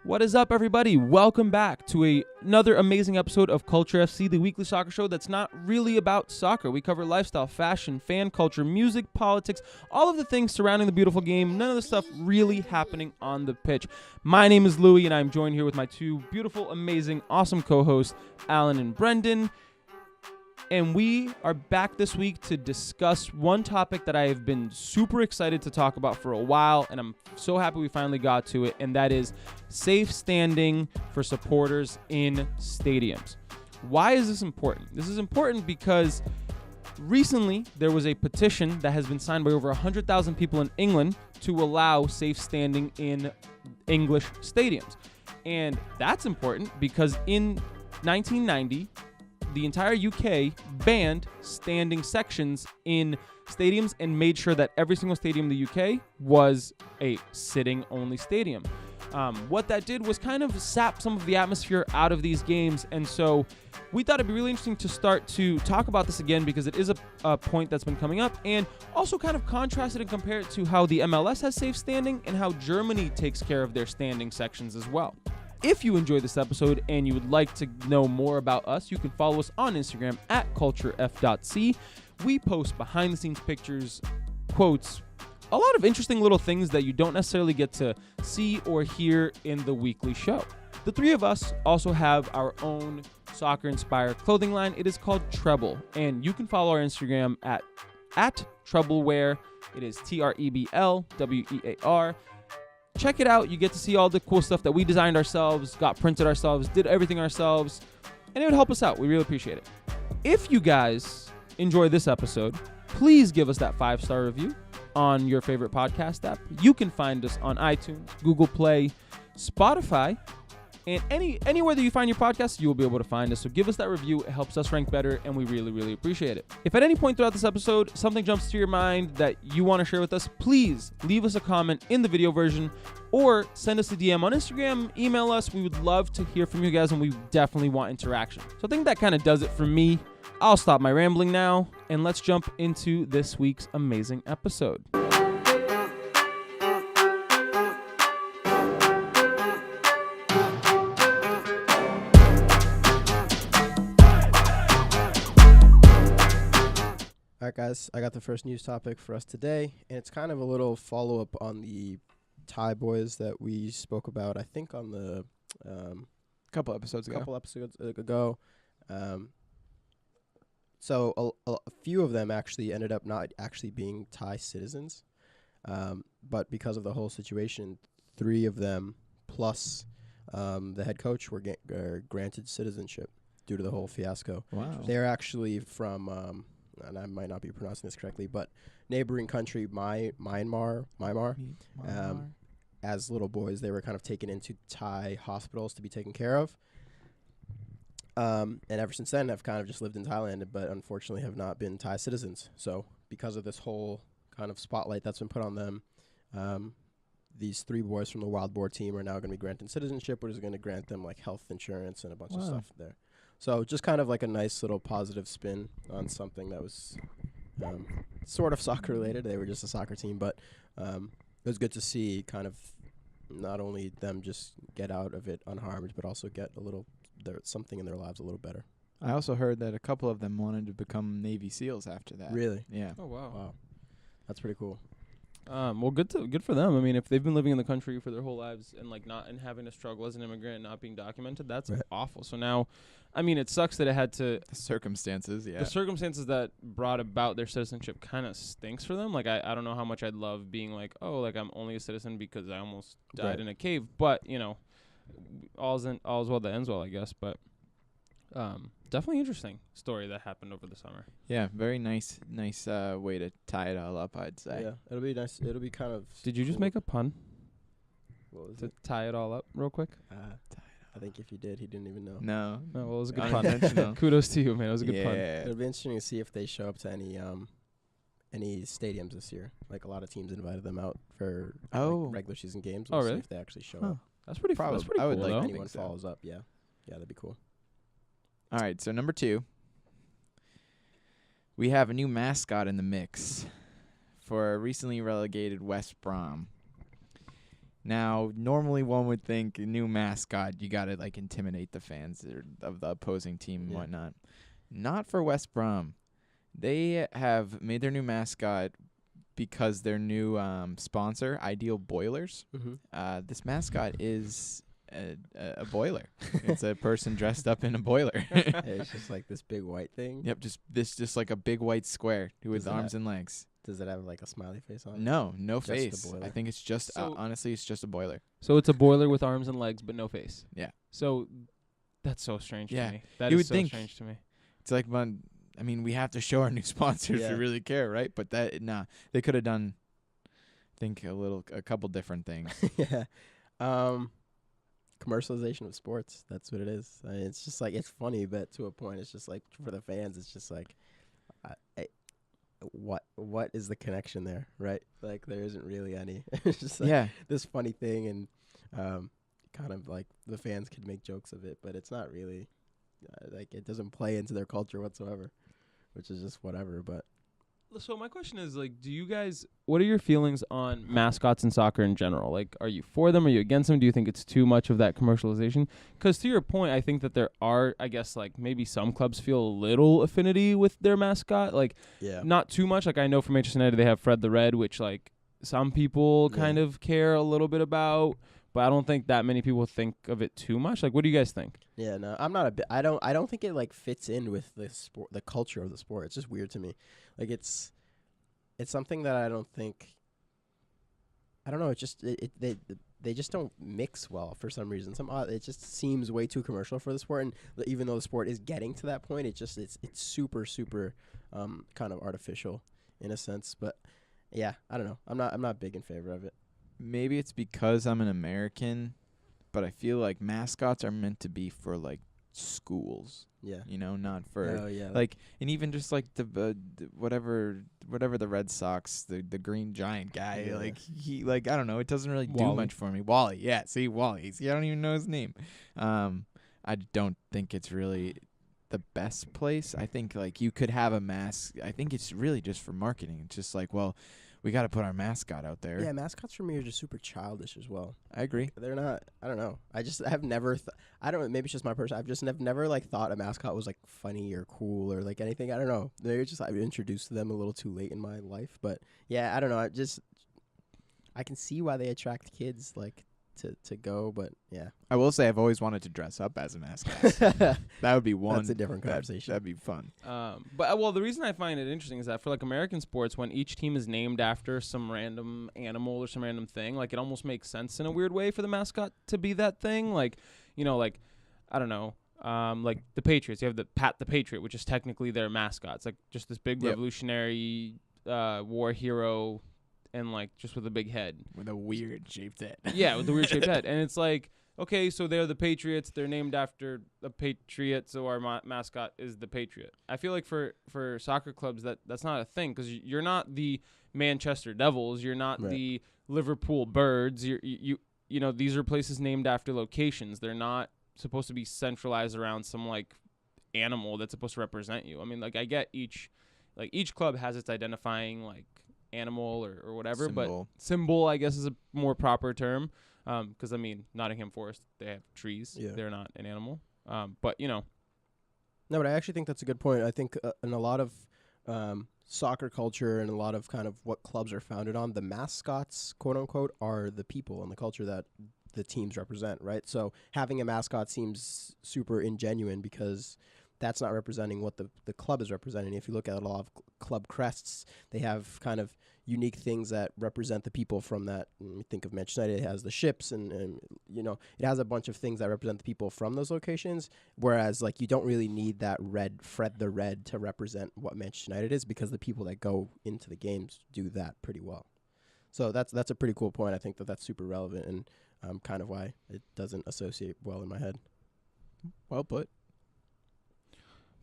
What is up, everybody? Welcome back to another amazing episode of Culture FC, the weekly soccer show that's not really about soccer. We cover lifestyle, fashion, fan culture, music, politics, all of the things surrounding the beautiful game, none of the stuff really happening on the pitch. My name is Louie, and I'm joined here with my two beautiful, amazing, awesome co-hosts, Alan and Brendan. And we are back this week to discuss one topic that I have been super excited to talk about for a while, and I'm so happy we finally got to it, and that is safe standing for supporters in stadiums. Why is this important? This is important because recently there was a petition that has been signed by over 100,000 people in England to allow safe standing in English stadiums. And that's important because in 1990, the entire UK banned standing sections in stadiums and made sure that every single stadium in the UK was a sitting-only stadium. What that did was kind of sap some of the atmosphere out of these games, and so we thought it'd be really interesting to start to talk about this again because it is a point that's been coming up, and also kind of contrast it and compare it to how the MLS has safe standing and how Germany takes care of their standing sections as well. If you enjoyed this episode and you would like to know more about us, you can follow us on Instagram at culturef.c. We post behind-the-scenes pictures, quotes, a lot of interesting little things that you don't necessarily get to see or hear in the weekly show. The three of us also have our own soccer-inspired clothing line. It is called Treble, and you can follow our Instagram at Treblewear. It is TREBLWEAR. Check it out. You get to see all the cool stuff that we designed ourselves, got printed ourselves, did everything ourselves, and it would help us out. We really appreciate it. If you guys enjoy this episode, please give us that 5-star review on your favorite podcast app. You can find us on iTunes, Google Play, Spotify, and anywhere that you find your podcast, you will be able to find us. So give us that review. It helps us rank better, and we really, really appreciate it. If at any point throughout this episode, something jumps to your mind that you want to share with us, please leave us a comment in the video version or send us a DM on Instagram, email us. We would love to hear from you guys, and we definitely want interaction. So I think that kind of does it for me. I'll stop my rambling now, and let's jump into this week's amazing episode. All right, guys, I got the first news topic for us today, and it's kind of a little follow-up on the Thai boys that we spoke about, I think, on the couple episodes ago. So a few of them actually ended up not actually being Thai citizens, but because of the whole situation, 3 of them plus the head coach were granted citizenship due to the whole fiasco. Wow. They're actually from... and I might not be pronouncing this correctly, but neighboring country, Myanmar. As little boys, they were kind of taken into Thai hospitals to be taken care of. And ever since then, I've kind of just lived in Thailand, but unfortunately have not been Thai citizens. So because of this whole kind of spotlight that's been put on them, these 3 boys from the Wild Boar team are now going to be granted citizenship, which is going to grant them like health insurance and a bunch of stuff there. So just kind of like a nice little positive spin on something that was sort of soccer related. They were just a soccer team, but it was good to see kind of not only them just get out of it unharmed, but also get a little something in their lives a little better. I also heard that a couple of them wanted to become Navy SEALs after that. Really? Yeah. Oh, wow. That's pretty cool. Well, good for them. I mean, if they've been living in the country for their whole lives and and having to struggle as an immigrant, not being documented, that's awful. So now, I mean, it sucks that it had to. The circumstances, yeah. The circumstances that brought about their citizenship kind of stinks for them. Like, I don't know how much I'd love being like, oh, like I'm only a citizen because I almost died in a cave. But all's well that ends well, I guess. But definitely interesting story that happened over the summer. Yeah, very nice way to tie it all up, I'd say. Yeah, it'll be nice. It'll be kind of. Did you just make a pun? What was to it? tie it all up real quick? I think if you did, he didn't even know. No. Oh, well, it was a good Unintentional. pun. Kudos to you, man. It was a good pun. It'll be interesting to see if they show up to any stadiums this year. Like a lot of teams invited them out for regular season games. We'll see really? if they actually show up. That's pretty Probably. That's pretty I cool, would like though. to If anyone think so. follows up, yeah, that'd be cool. All right, so number 2. We have a new mascot in the mix for recently relegated West Brom. Now, normally one would think a new mascot, you got to like intimidate the fans of the opposing team and whatnot. Not for West Brom. They have made their new mascot because their new sponsor, Ideal Boilers. This mascot is a boiler. It's a person dressed up in a boiler. It's just like this big white thing. Yep, just like a big white square with arms and legs. Does it have like a smiley face on it? No Just face. the boiler? I think it's just honestly, it's just a boiler. So it's a boiler with arms and legs, but no face. Yeah. So that's so strange Yeah. to me. That You is would so think- strange to me. It's like, I mean, we have to show our new sponsors Yeah. we really care, right? But they could have done, I think, a couple different things. Yeah. Commercialization of sports. That's what it is. I mean, it's just like, it's funny, but to a point, it's just like, for the fans, it's just like, what is the connection there, right? Like, there isn't really any. It's just like this funny thing, and kind of like the fans could make jokes of it, but it's not really, like, it doesn't play into their culture whatsoever, which is just whatever. But So my question is, like, what are your feelings on mascots in soccer in general? Like, are you for them? Are you against them? Do you think it's too much of that commercialization? Because to your point, I think that there are, I guess, like, maybe some clubs feel a little affinity with their mascot. Like, not too much. Like, I know for Manchester United, they have Fred the Red, which, like, some people kind of care a little bit about. But I don't think that many people think of it too much. Like, what do you guys think? Yeah, no, I'm not a bit. I don't think it like fits in with the sport, the culture of the sport. It's just weird to me. Like, it's something that I don't think. I don't know. It just they just don't mix well for some reason. It just seems way too commercial for the sport. And even though the sport is getting to that point, it's super kind of artificial in a sense. But yeah, I don't know. I'm not big in favor of it. Maybe it's because I'm an American, but I feel like mascots are meant to be for like schools. Yeah. You know, not for yeah. like, and even just like the whatever the Red Sox, the green giant guy, Yeah. like he, like, I don't know, it doesn't really do Wally. much for me. Wally, yeah, see Wally, I don't even know his name. I don't think it's really the best place. I think like you could have a mask. I think it's really just for marketing. It's just like, well, we got to put our mascot out there. Yeah, mascots for me are just super childish as well. I agree. They're not. I don't know. I've never. I don't. Maybe it's just my person. I've just never like thought a mascot was like funny or cool or like anything. I don't know. I've introduced them a little too late in my life. But yeah, I don't know. I can see why they attract kids like to go. But yeah, I will say I've always wanted to dress up as a mascot. That would be one. That's a different conversation. That'd be fun. But the reason I find it interesting is that for like American sports, when each team is named after some random animal or some random thing, like it almost makes sense in a weird way for the mascot to be that thing. Like, you know, like, I don't know, like the Patriots, you have the Pat the Patriot, which is technically their mascot. It's like just this big revolutionary war hero, and like just with a big head, with a weird shaped head. Yeah, with the weird shaped head, and it's like, okay, so they're the Patriots. They're named after a Patriot, so our mascot is the Patriot. I feel like for soccer clubs that's not a thing, because you're not the Manchester Devils. You're not the Liverpool Birds. You know, these are places named after locations. They're not supposed to be centralized around some like animal that's supposed to represent you. I mean, like I get each club has its identifying like animal or whatever, Symbol. But symbol I guess is a more proper term. Because, I mean, Nottingham Forest, they have trees. Yeah. They're not an animal. But, you know. No, but I actually think that's a good point. I think in a lot of soccer culture and a lot of kind of what clubs are founded on, the mascots, quote unquote, are the people and the culture that the teams represent, right? So having a mascot seems super ingenuine because that's not representing what the club is representing. If you look at a lot of club crests, they have kind of unique things that represent the people from that. Think of Manchester United, it has the ships and you know, it has a bunch of things that represent the people from those locations, whereas like you don't really need that Fred the Red to represent what Manchester United is, because the people that go into the games do that pretty well. So that's a pretty cool point. I think that's super relevant and kind of why it doesn't associate well in my head. Well put.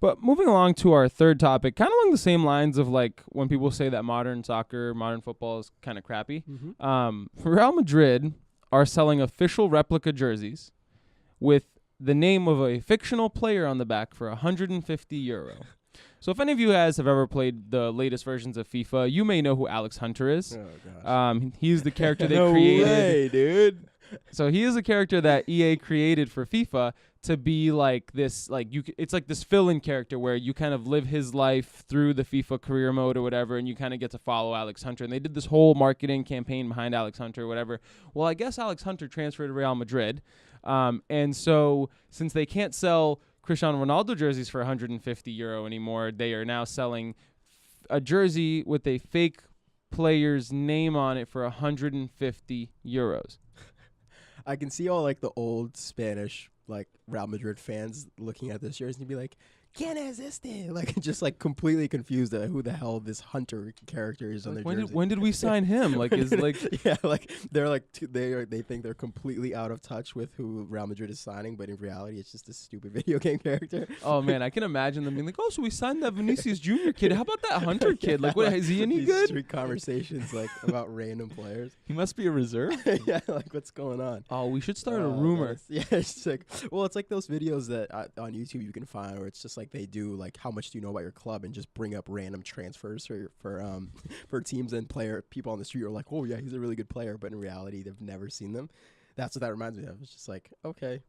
But moving along to our third topic, kind of along the same lines of like when people say that modern soccer, modern football is kind of crappy. Real Madrid are selling official replica jerseys with the name of a fictional player on the back for €150. So if any of you guys have ever played the latest versions of FIFA, you may know who Alex Hunter is. Oh gosh. He's the character they No created. way, dude. So he is a character that EA created for FIFA to be like this, like it's like this fill-in character where you kind of live his life through the FIFA career mode or whatever, and you kind of get to follow Alex Hunter. And they did this whole marketing campaign behind Alex Hunter or whatever. Well, I guess Alex Hunter transferred to Real Madrid, and so since they can't sell Cristiano Ronaldo jerseys for €150 anymore, they are now selling a jersey with a fake player's name on it for €150. I can see all like the old Spanish like Real Madrid fans looking at this jersey and be like, "¿Quién es este?" Like just like completely confused at who the hell this Hunter character is on their jersey. When did we sign him? Like is like yeah, like they're like they think they're completely out of touch with who Real Madrid is signing, but in reality, it's just a stupid video game character. Oh man, I can imagine them being like, "Oh, so we signed that Vinicius Jr. kid. How about that Hunter kid? Like, what is he any these good?" Street conversations like about random players. He must be a reserve. Yeah, like what's going on? Oh, we should start a Oh, rumor. Yeah, it's like, well, it's like those videos that on YouTube you can find where it's just like they do like, how much do you know about your club, and just bring up random transfers for teams, and people on the street are like, oh yeah, he's a really good player, but in reality they've never seen them. That's what that reminds me of. It's just like, okay,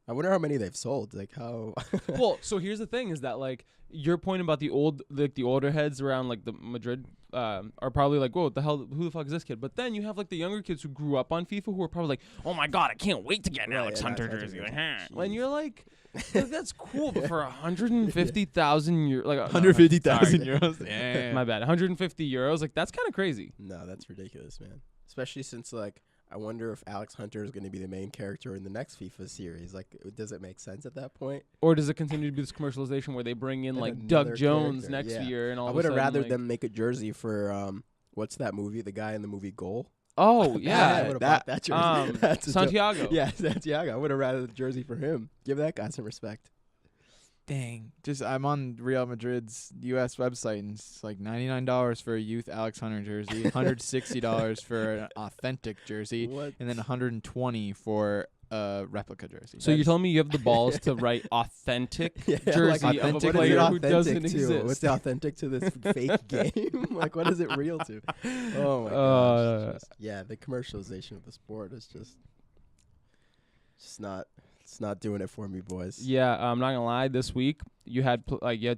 I wonder how many they've sold. Like how. Well, so here's the thing: is that like your point about the older heads around like the Madrid are probably like, whoa, what the hell? Who the fuck is this kid? But then you have like the younger kids who grew up on FIFA who are probably like, oh my god, I can't wait to get an Right, Alex yeah, Hunter Alex jersey. Hunter Like, jersey. when you're like, that's cool, but for 150,000 euros, like 150,000 sorry. euros. Yeah. My bad, €150. Like that's kind of crazy. No, that's ridiculous, man. Especially since like, I wonder if Alex Hunter is going to be the main character in the next FIFA series. Like, does it make sense at that point? Or does it continue to be this commercialization where they bring in And like another Doug Jones character, next yeah. year and all? I of a would have sudden, rather like, them make a jersey for what's that movie? The guy in the movie Goal. Oh I yeah, would have bought that jersey. That's a Santiago. Yeah, Santiago. I would have rather the jersey for him. Give that guy some respect. Dang. I'm on Real Madrid's U.S. website, and it's like $99 for a youth Alex Hunter jersey, $160 for an authentic jersey, What? and then $120 for a replica jersey. So you're telling me you have the balls to write authentic Yeah, jersey like, of a authentic? What is it player who authentic doesn't to? exist? What's the authentic to this fake game? Like, what is it real to? Oh my gosh! Yeah, the commercialization of the sport is just not. It's not doing it for me, boys. Yeah, I'm not gonna lie. This week you had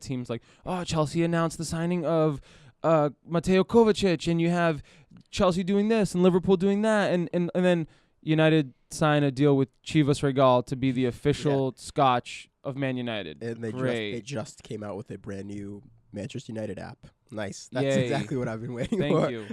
teams like, oh, Chelsea announced the signing of Mateo Kovacic, and you have Chelsea doing this and Liverpool doing that, and then United sign a deal with Chivas Regal to be the official scotch of Man United. And they just came out with a brand new Manchester United app. Nice. That's Yay. exactly what I've been waiting Thank for. you.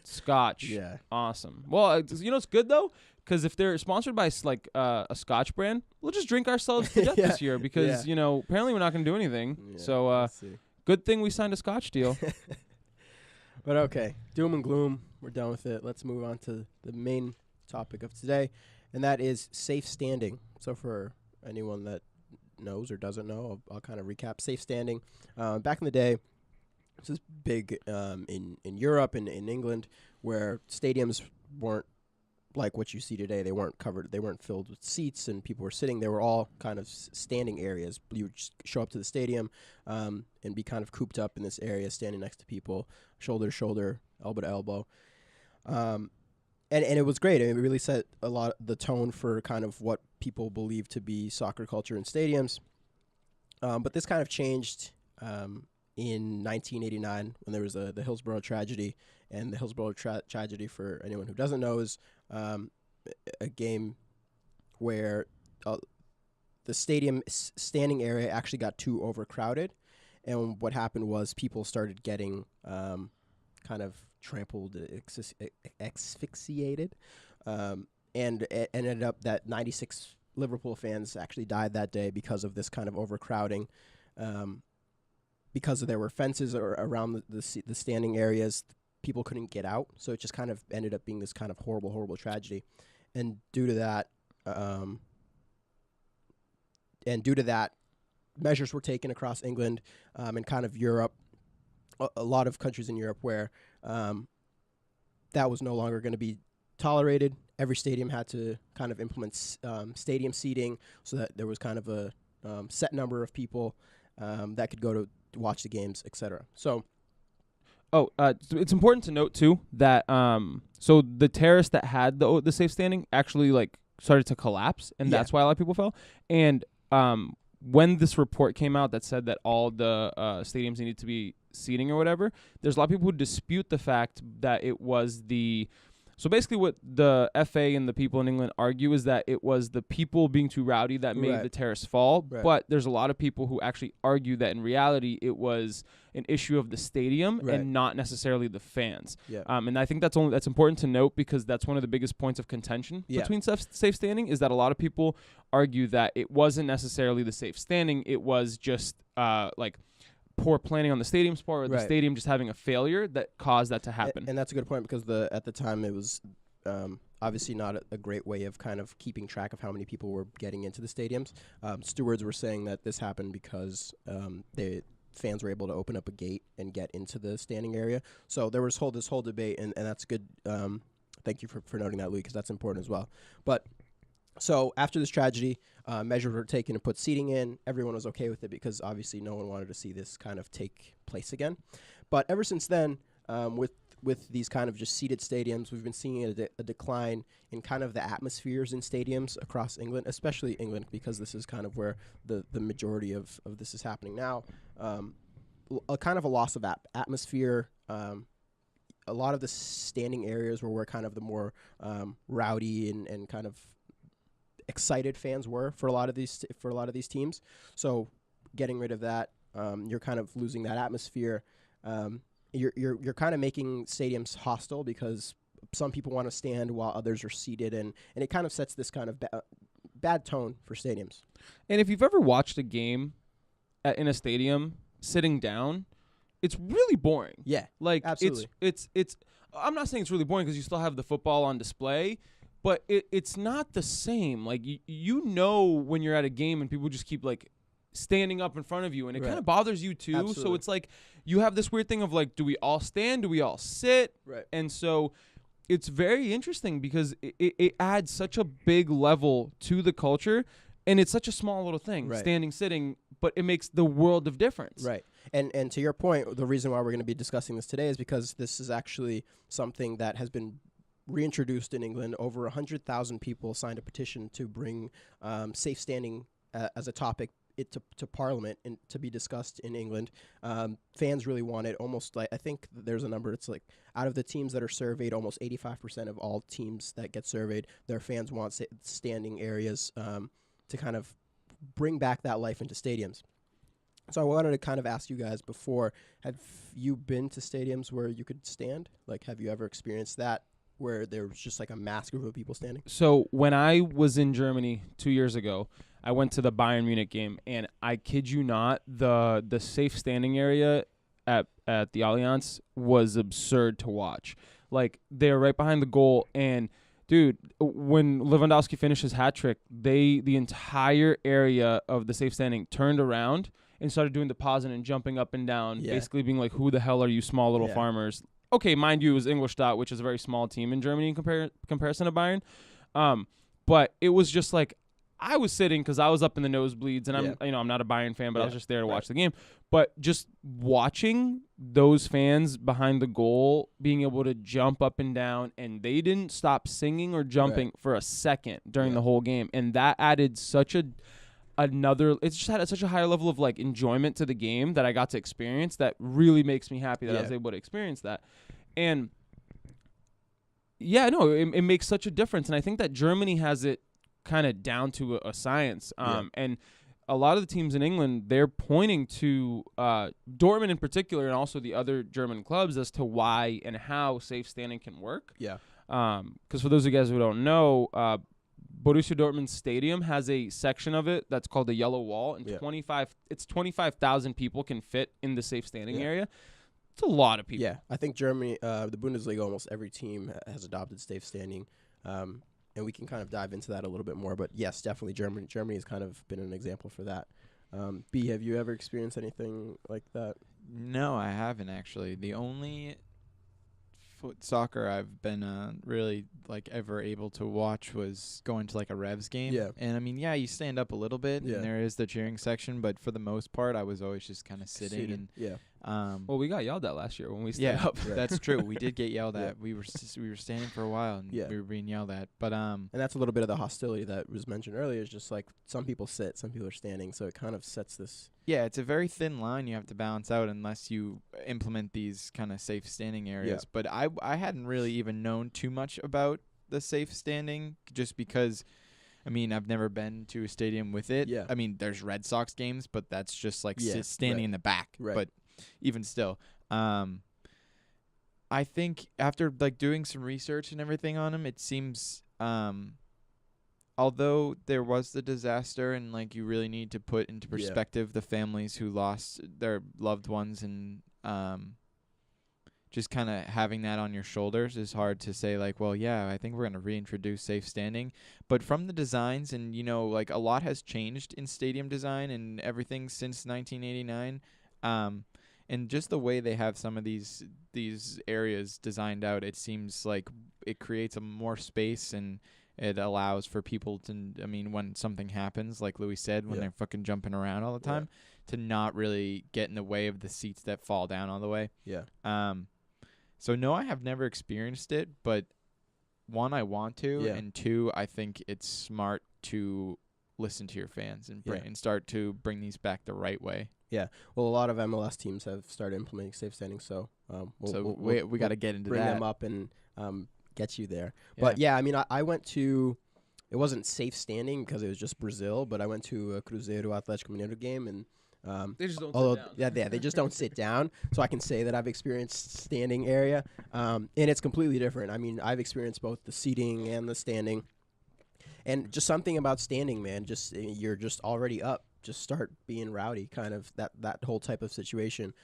Scotch. Yeah. Awesome. Well, it's good though, because if they're sponsored by a Scotch brand, we'll just drink ourselves to death Yeah. this year because apparently we're not going to do anything. Yeah, So let's see. good thing we signed a Scotch deal. But okay, doom and gloom. We're done with it. Let's move on to the main topic of today, and that is safe standing. So for anyone that knows or doesn't know, I'll kind of recap. Safe standing. Back in the day, this is big in Europe and in England, where stadiums weren't like what you see today. They weren't covered. They weren't filled with seats and people were sitting. They were all kind of standing areas. You would just show up to the stadium and be kind of cooped up in this area, standing next to people, shoulder to shoulder, elbow to elbow. And it was great. It really set a lot the tone for kind of what people believe to be soccer culture in stadiums. But this kind of changed in 1989 when there was the Hillsborough tragedy. And the Hillsborough tragedy, for anyone who doesn't know, is a game where the stadium standing area actually got too overcrowded. And what happened was people started getting kind of trampled, asphyxiated. And it ended up that 96 Liverpool fans actually died that day because of this kind of overcrowding. Because there were fences around the standing areas, people couldn't get out, so it just kind of ended up being this kind of horrible, horrible tragedy. And due to that, measures were taken across England and kind of Europe, a lot of countries in Europe where that was no longer going to be tolerated. Every stadium had to kind of implement stadium seating so that there was kind of a set number of people that could go to watch the games, etc. So it's important to note too that so the terrace that had the safe standing actually like started to collapse, and that's why a lot of people fell. And when this report came out that said that all the stadiums needed to be seating or whatever, there's a lot of people who dispute the fact that it was so basically what the FA and the people in England argue is that it was the people being too rowdy that made the terrace fall. Right. But there's a lot of people who actually argue that in reality it was an issue of the stadium and not necessarily the fans. Yeah. And I think that's important to note, because that's one of the biggest points of contention between safe standing, is that a lot of people argue that it wasn't necessarily the safe standing. It was just like poor planning on the stadium's part, or the stadium just having a failure that caused that to happen. And that's a good point, because at the time it was obviously not a great way of kind of keeping track of how many people were getting into the stadiums. Stewards were saying that this happened because fans were able to open up a gate and get into the standing area. So there was this whole debate, and that's good. Thank you for noting that, Louis, because that's important as well. But so after this tragedy, measures were taken to put seating in. Everyone was okay with it, because obviously no one wanted to see this kind of take place again. But ever since then, with these kind of just seated stadiums, we've been seeing a decline in kind of the atmospheres in stadiums across England, especially England, because this is kind of where the majority of this is happening now. A kind of a loss of atmosphere. A lot of the standing areas were where kind of the more rowdy and kind of excited fans were for a lot of these teams. So getting rid of that, you're kind of losing that atmosphere. You're kind of making stadiums hostile, because some people want to stand while others are seated, and it kind of sets this kind of bad tone for stadiums. And if you've ever watched a game in a stadium sitting down, it's really boring. Yeah, like absolutely. It's I'm not saying it's really boring, because you still have the football on display, but it's not the same. Like you know when you're at a game and people just keep like standing up in front of you, and it kind of bothers you too. Absolutely. So it's like you have this weird thing of like, do we all stand? Do we all sit? Right. And so it's very interesting, because it adds such a big level to the culture, and it's such a small little thing, standing, sitting, but it makes the world of difference. Right. And to your point, the reason why we're going to be discussing this today is because this is actually something that has been reintroduced in England. Over 100,000 people signed a petition to bring safe standing as a topic to Parliament and to be discussed in England. Fans really want it. Almost like, I think there's a number. It's like out of the teams that are surveyed, almost 85% of all teams that get surveyed, their fans want standing areas to kind of bring back that life into stadiums. So I wanted to kind of ask you guys before, have you been to stadiums where you could stand? Like, have you ever experienced that, where there was just like a mass group of people standing? So when I was in Germany 2 years ago, I went to the Bayern Munich game, and I kid you not, the safe standing area at the Allianz was absurd to watch. Like, they were right behind the goal, and dude, when Lewandowski finished his hat trick, the entire area of the safe standing turned around and started doing the pausing and jumping up and down, basically being like, "Who the hell are you, small little farmers?" Okay, mind you, it was Ingolstadt, which is a very small team in Germany in comparison to Bayern. But it was just like, I was sitting because I was up in the nosebleeds, and I'm not a Bayern fan, but I was just there to watch the game. But just watching those fans behind the goal being able to jump up and down, and they didn't stop singing or jumping for a second during the whole game, and that added it just had such a higher level of like enjoyment to the game that I got to experience, that really makes me happy that I was able to experience that. And it makes such a difference. And I think that Germany has it kind of down to a science. And a lot of the teams in England, they're pointing to Dortmund in particular, and also the other German clubs, as to why and how safe standing can work. Yeah. Because for those of you guys who don't know, Borussia Dortmund Stadium has a section of it that's called the Yellow Wall, and 25,000 people can fit in the safe standing area. It's a lot of people. Yeah, I think Germany, the Bundesliga, almost every team has adopted safe standing, and we can kind of dive into that a little bit more. But yes, definitely Germany has kind of been an example for that. B, have you ever experienced anything like that? No, I haven't actually. The only soccer I've been really like ever able to watch was going to like a Revs game. Yeah. And I mean, yeah, you stand up a little bit, Yeah. and there is the cheering section, but for the most part, I was always just kind of sitting. Seated. And Yeah. Well, we got yelled at last year when we stood yeah, up. Right. that's true. We did get yelled Yeah. at. We were standing for a while, and Yeah. we were being yelled at. But And that's a little bit of the hostility that was mentioned earlier. Is just like some people sit, some people are standing, so it kind of sets this. yeah, it's a very thin line you have to balance out unless you implement these kind of safe standing areas. Yeah. But I hadn't really even known too much about the safe standing just because, I mean, I've never been to a stadium with it. Yeah. I mean, there's Red Sox games, but that's just like Yeah, standing right. in the back. Right. But even still, I think after like doing some research and everything on them, it seems although there was the disaster and like you really need to put into perspective the families who lost their loved ones, and just kind of having that on your shoulders is hard to say like, well, yeah, I think we're going to reintroduce safe standing. But from the designs, and you know, like a lot has changed in stadium design and everything since 1989. And just the way they have some of these areas designed out, it seems like it creates a more space, and it allows for people to, I mean, when something happens, like Louis said, when Yeah. they're fucking jumping around all the time, to not really get in the way of the seats that fall down all the way. Yeah. So no, I have never experienced it, but one, I want to, Yeah. and two, I think it's smart to listen to your fans and Yeah. and start to bring these back the right way. Well, a lot of MLS teams have started implementing safe standing, so We got to get into bring that. them up and get you there. Yeah. But yeah, I mean, I went to. It wasn't safe standing because it was just Brazil, but I went to a Cruzeiro Atlético Mineiro game, and They just don't although sit down. they just don't sit down, so I can say that I've experienced standing area, and it's completely different. I mean, I've experienced both the seating and the standing, and just something about standing, man. Just you're just already up, just start being rowdy, kind of that whole type of situation.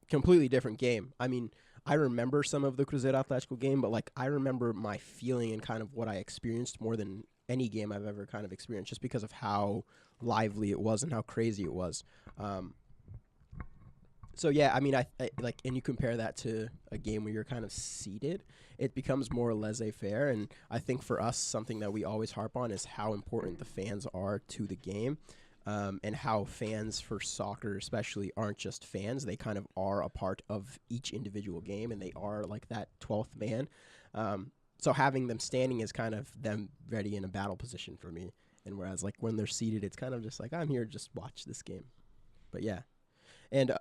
Completely different game. I mean, I remember some of the Cruzeiro Atlético game, but like I remember my feeling and kind of what I experienced more than any game I've ever kind of experienced, just because of how lively it was and how crazy it was. So yeah, I mean, I like, and you compare that to a game where you're kind of seated, it becomes more laissez-faire. And I think for us, something that we always harp on is how important the fans are to the game, and how fans for soccer especially aren't just fans; they kind of are a part of each individual game, and they are like that 12th man. So having them standing is kind of them ready in a battle position for me. And whereas like when they're seated, it's kind of just like, I'm here to just watch this game. But yeah. And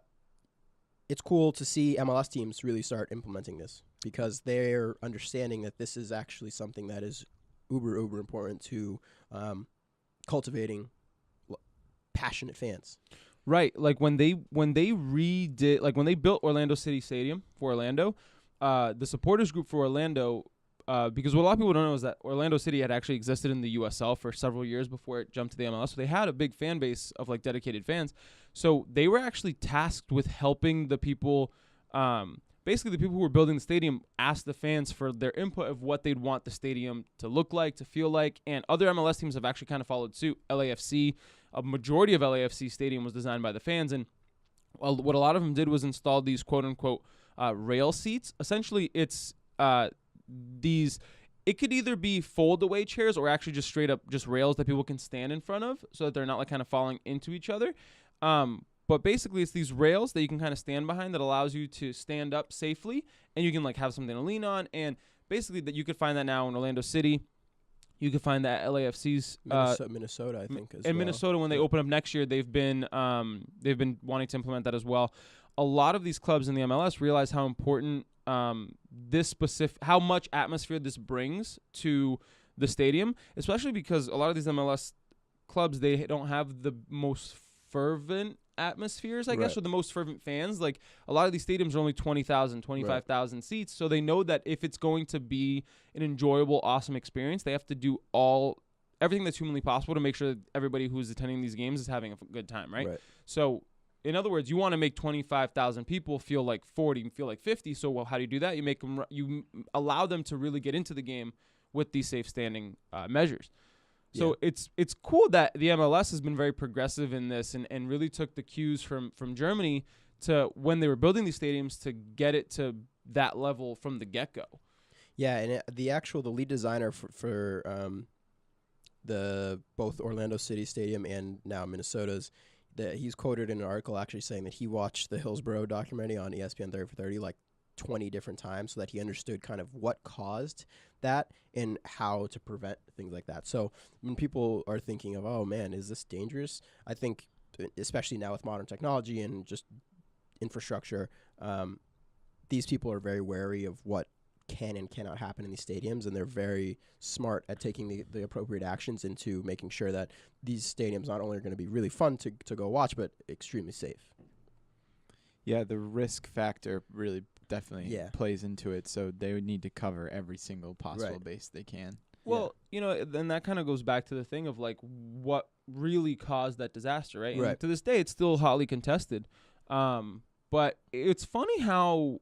it's cool to see MLS teams really start implementing this, because they're understanding that this is actually something that is uber important to cultivating passionate fans. Right, like when they redid, like when they built Orlando City Stadium for Orlando, the supporters group for Orlando, because what a lot of people don't know is that Orlando City had actually existed in the USL for several years before it jumped to the MLS. So they had a big fan base of like dedicated fans. So they were actually tasked with helping the people, basically the people who were building the stadium, ask the fans for their input of what they'd want the stadium to look like, to feel like. And other MLS teams have actually kind of followed suit. LAFC, a majority of LAFC stadium was designed by the fans. And what a lot of them did was install these quote unquote rail seats. Essentially, it's these, it could either be fold away chairs or actually just straight up just rails that people can stand in front of, so that they're not like kind of falling into each other. But basically it's these rails that you can kind of stand behind that allows you to stand up safely, and you can like have something to lean on. And basically that you could find that now in Orlando City. You could find that at LAFC's Minnesota, I think, as in well. Minnesota when they open up next year, they've been wanting to implement that as well. A lot of these clubs in the MLS realize how important how much atmosphere this brings to the stadium, especially because a lot of these MLS clubs, they don't have the most fervent atmospheres, I guess, Right. or the most fervent fans. Like a lot of these stadiums are only 20,000, 25,000 seats. So they know that if it's going to be an enjoyable, awesome experience, they have to do everything that's humanly possible to make sure that everybody who's attending these games is having a good time, right? So in other words, you want to make 25,000 people feel like 40 and feel like 50. So how do you do that? You allow them to really get into the game with these safe standing measures. So it's cool that the MLS has been very progressive in this and really took the cues from Germany to when they were building these stadiums to get it to that level from the get-go. Yeah, and the lead designer for the both Orlando City Stadium and now Minnesota's, he's quoted in an article actually saying that he watched the Hillsborough documentary on ESPN 30 for 30 like 20 different times so that he understood kind of what caused that and how to prevent things like that. So when people are thinking of, oh man, is this dangerous? I think especially now with modern technology and just infrastructure, these people are very wary of what can and cannot happen in these stadiums, and they're very smart at taking the appropriate actions into making sure that these stadiums not only are going to be really fun to go watch, but extremely safe. Yeah, the risk factor really definitely plays into it, so they would need to cover every single possible base they can. Well, then that kind of goes back to the thing of like what really caused that disaster, right? And to this day, it's still hotly contested. But it's funny how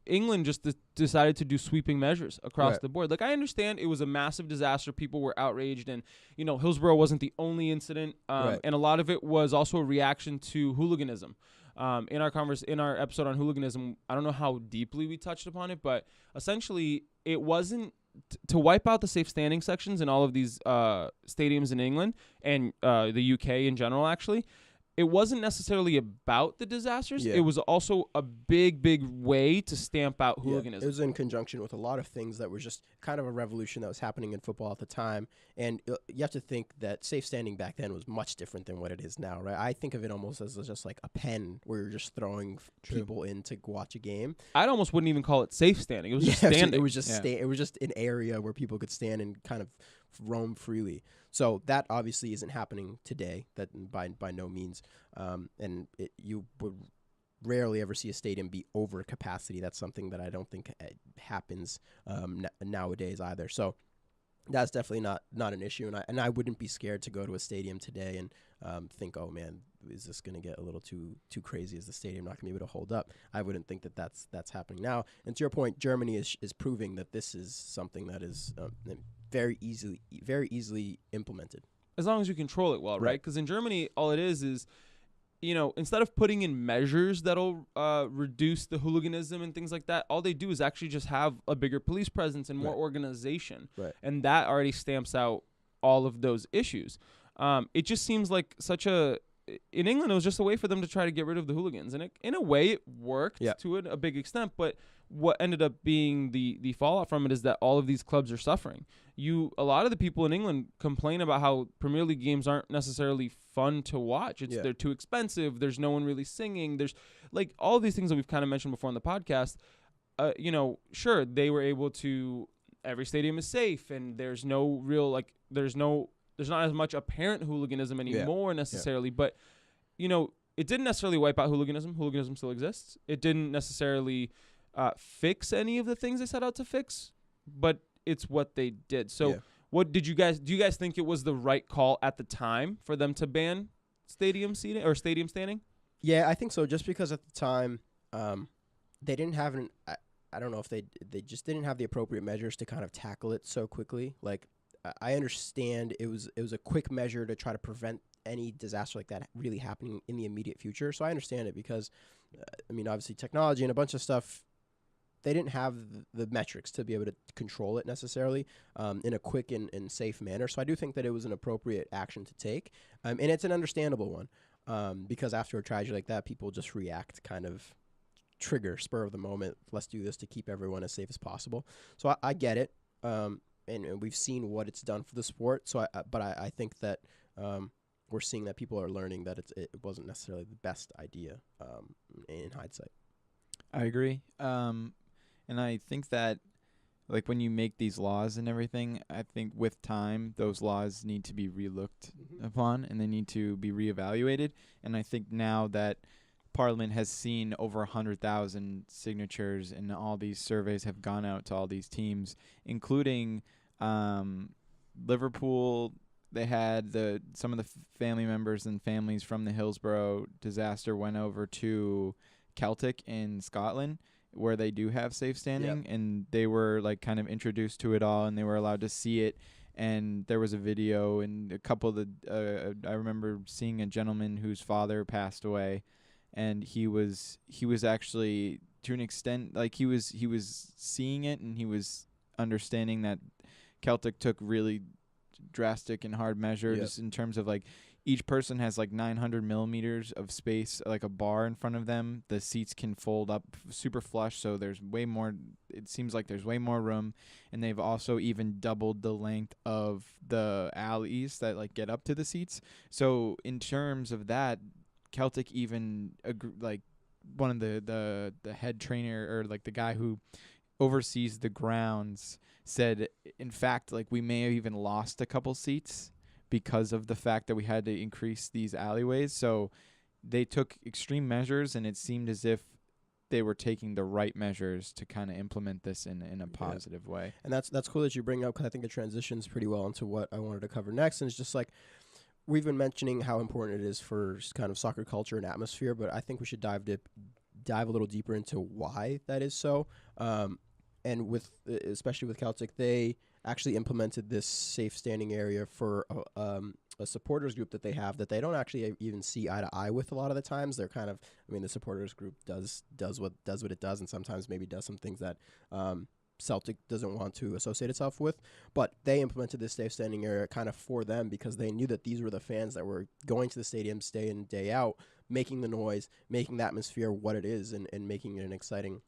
England just decided to do sweeping measures across the board. Like, I understand it was a massive disaster. People were outraged, and, Hillsborough wasn't the only incident. And a lot of it was also a reaction to hooliganism. In our episode on hooliganism, I don't know how deeply we touched upon it, but essentially it wasn't to wipe out the safe standing sections in all of these stadiums in England and the UK in general, actually. It wasn't necessarily about the disasters. It was also a big, big way to stamp out hooliganism. It was in conjunction with a lot of things that were just kind of a revolution that was happening in football at the time. And you have to think that safe standing back then was much different than what it is now, right? I think of it almost as just like a pen where you're just throwing people in to watch a game. I almost wouldn't even call it safe standing. It was just standing. It was just it was just an area where people could stand and kind of roam freely. So that obviously isn't happening today. That by no means. And you would rarely ever see a stadium be over capacity. That's something that I don't think happens nowadays either. So that's definitely not an issue. And I wouldn't be scared to go to a stadium today and think, oh man, is this going to get a little too crazy? Is the stadium not going to be able to hold up? I wouldn't think that that's happening now. And to your point, Germany is proving that this is something that is very easily implemented. As long as you control it well, right? Because in Germany, all it is, instead of putting in measures that'll reduce the hooliganism and things like that, all they do is actually just have a bigger police presence and more organization. Right. And that already stamps out all of those issues. It just seems like in England, it was just a way for them to try to get rid of the hooligans. And in a way, it worked to a big extent. But what ended up being the fallout from it is that all of these clubs are suffering. A lot of the people in England complain about how Premier League games aren't necessarily fun to watch. They're too expensive. There's no one really singing. There's like all of these things that we've kind of mentioned before on the podcast. Sure, they were able to. Every stadium is safe, and there's no real there's not as much apparent hooliganism anymore necessarily. But it didn't necessarily wipe out hooliganism. Hooliganism still exists. It didn't necessarily fix any of the things they set out to fix, but it's what they did. So what do you guys think it was the right call at the time for them to ban stadium seating or stadium standing? Yeah, I think so. Just because at the time, they didn't have I don't know if they just didn't have the appropriate measures to kind of tackle it so quickly. Like, I understand it was a quick measure to try to prevent any disaster like that really happening in the immediate future. So I understand it because, obviously technology and a bunch of stuff, they didn't have the metrics to be able to control it necessarily in a quick and safe manner. So I do think that it was an appropriate action to take. And it's an understandable one because after a tragedy like that, people just react kind of spur of the moment. Let's do this to keep everyone as safe as possible. So I get it. And we've seen what it's done for the sport. So I think that we're seeing that people are learning that it wasn't necessarily the best idea in hindsight. I agree. And I think that, like, when you make these laws and everything, I think with time, those laws need to be relooked upon and they need to be reevaluated. And I think now that Parliament has seen over 100,000 signatures and all these surveys have gone out to all these teams, including Liverpool. They had some of the family members and families from the Hillsborough disaster went over to Celtic in Scotland, where they do have safe standing, and they were like kind of introduced to it all, and they were allowed to see it. And there was a video, and a couple of I remember seeing a gentleman whose father passed away, and he was actually to an extent, like he was seeing it and he was understanding that Celtic took really drastic and hard measures in terms of like each person has like 900 millimeters of space, like a bar in front of them. The seats can fold up super flush, so there's way more. It seems like there's way more room, and they've also even doubled the length of the alleys that like get up to the seats. So in terms of that, Celtic even like one of the head trainer or like the guy who oversees the grounds said, in fact, like we may have even lost a couple seats because of the fact that we had to increase these alleyways. So they took extreme measures, and it seemed as if they were taking the right measures to kind of implement this in a positive way. And that's cool that you bring up, because I think it transitions pretty well into what I wanted to cover next. And it's just like, we've been mentioning how important it is for kind of soccer culture and atmosphere, but I think we should dive a little deeper into why that is so. And especially with Celtic, they actually implemented this safe standing area for a supporters group that they have that they don't actually even see eye to eye with a lot of the times. They're kind of, I mean, the supporters group does what it does, and sometimes maybe does some things that Celtic doesn't want to associate itself with. But they implemented this safe standing area kind of for them, because they knew that these were the fans that were going to the stadium day in, day out, making the noise, making the atmosphere what it is, and making it an exciting